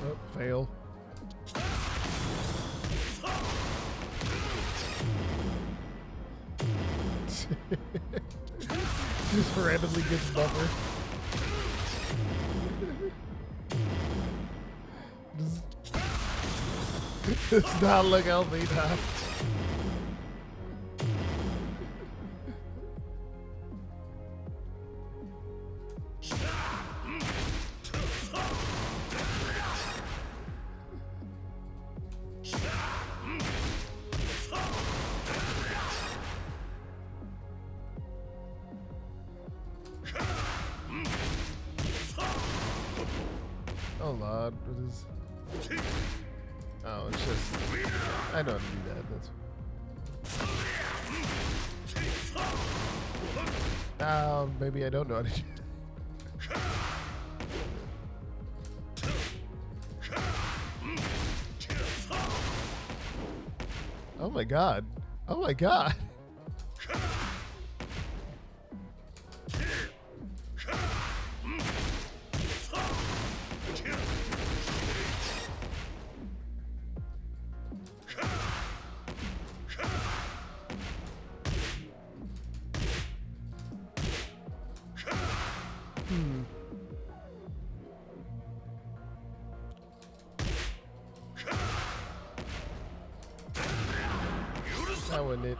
Oh, fail. Just randomly gets buffer. Does not look healthy now. Oh Lord, what is? Oh, it's just. I know how to do that. That's. Maybe I don't know how to do. Oh my God! Oh my God! That wasn't it.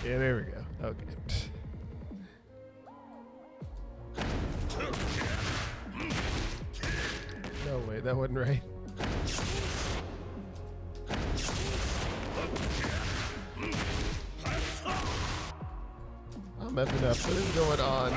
Yeah, there we go. Okay. No way, that wasn't right. I'm effing up. What is going on?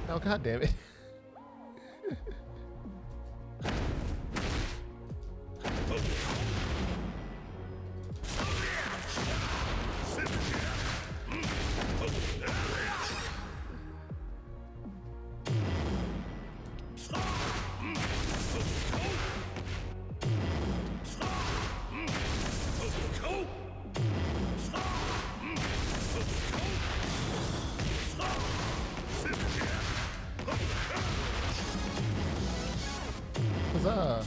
Oh, god damn it. Huzzah.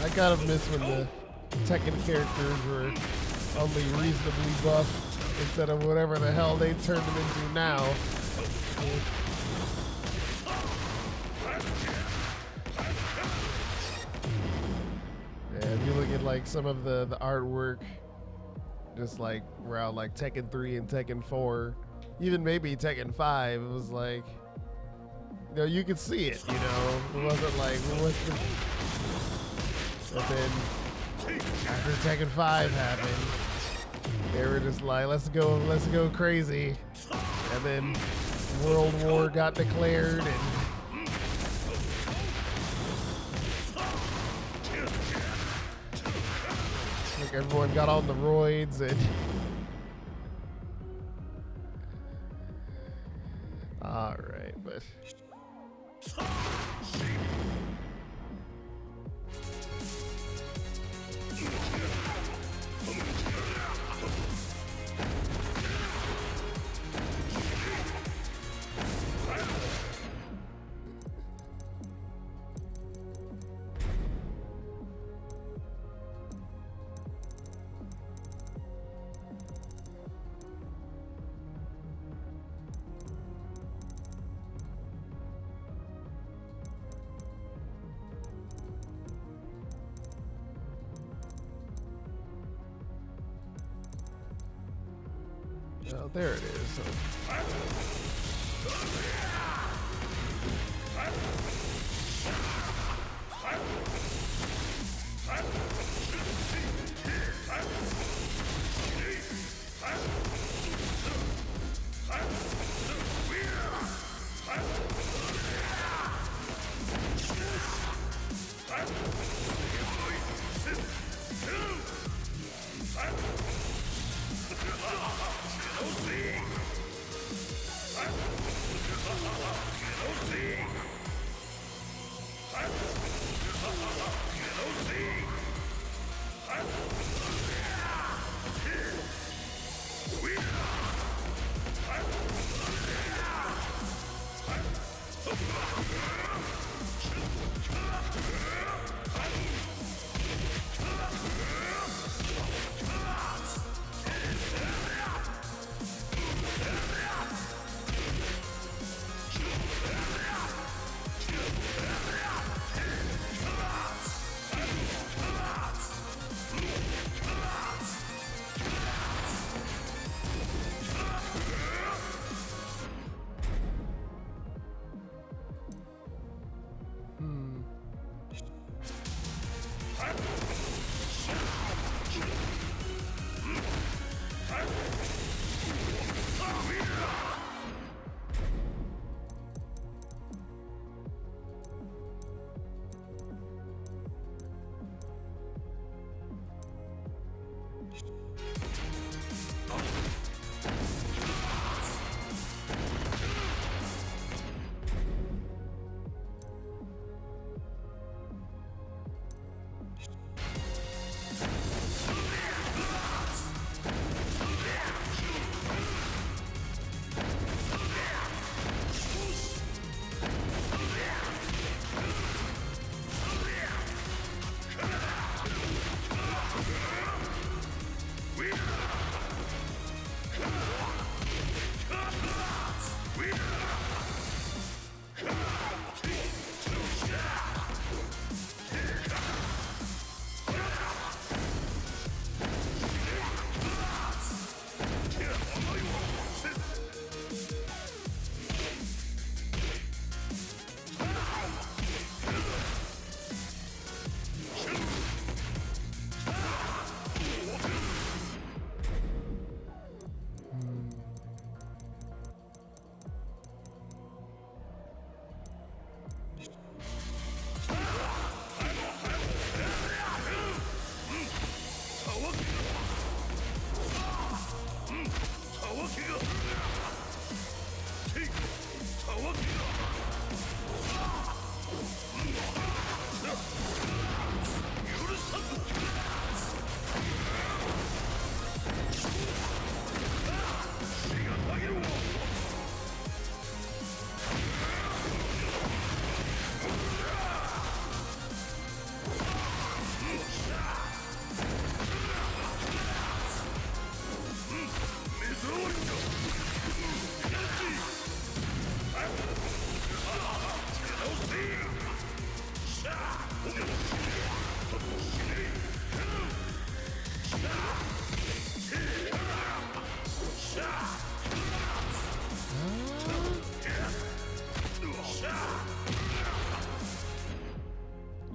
I kind of miss when the Tekken characters were only reasonably buffed instead of whatever the hell they turned them into now. Yeah, if you look at like some of the artwork, just like around like Tekken 3 and Tekken 4, even maybe Tekken 5, it was like, you know, you could see it, you know, it wasn't like, what's the... And then after Tekken 5 happened, they were just like, let's go crazy. And then World War got declared and like everyone got on the roids and all right, but oh, there it is. So.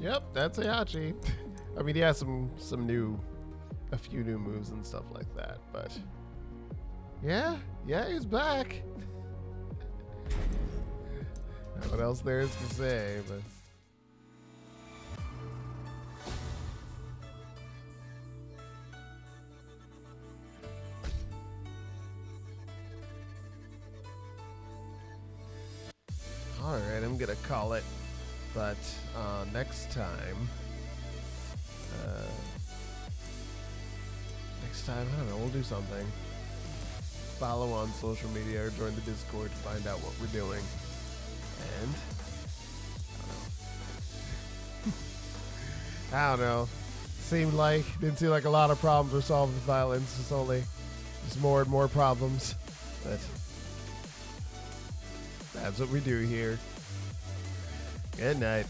Yep, that's Heihachi. I mean, he has a few new moves and stuff like that, but yeah, he's back. What else there is to say, but all right, I'm gonna call it. But next time, I don't know, we'll do something. Follow on social media or join the Discord to find out what we're doing. And I don't know. Didn't seem like a lot of problems were solved with violence. It's only just more and more problems. But that's what we do here. Good night.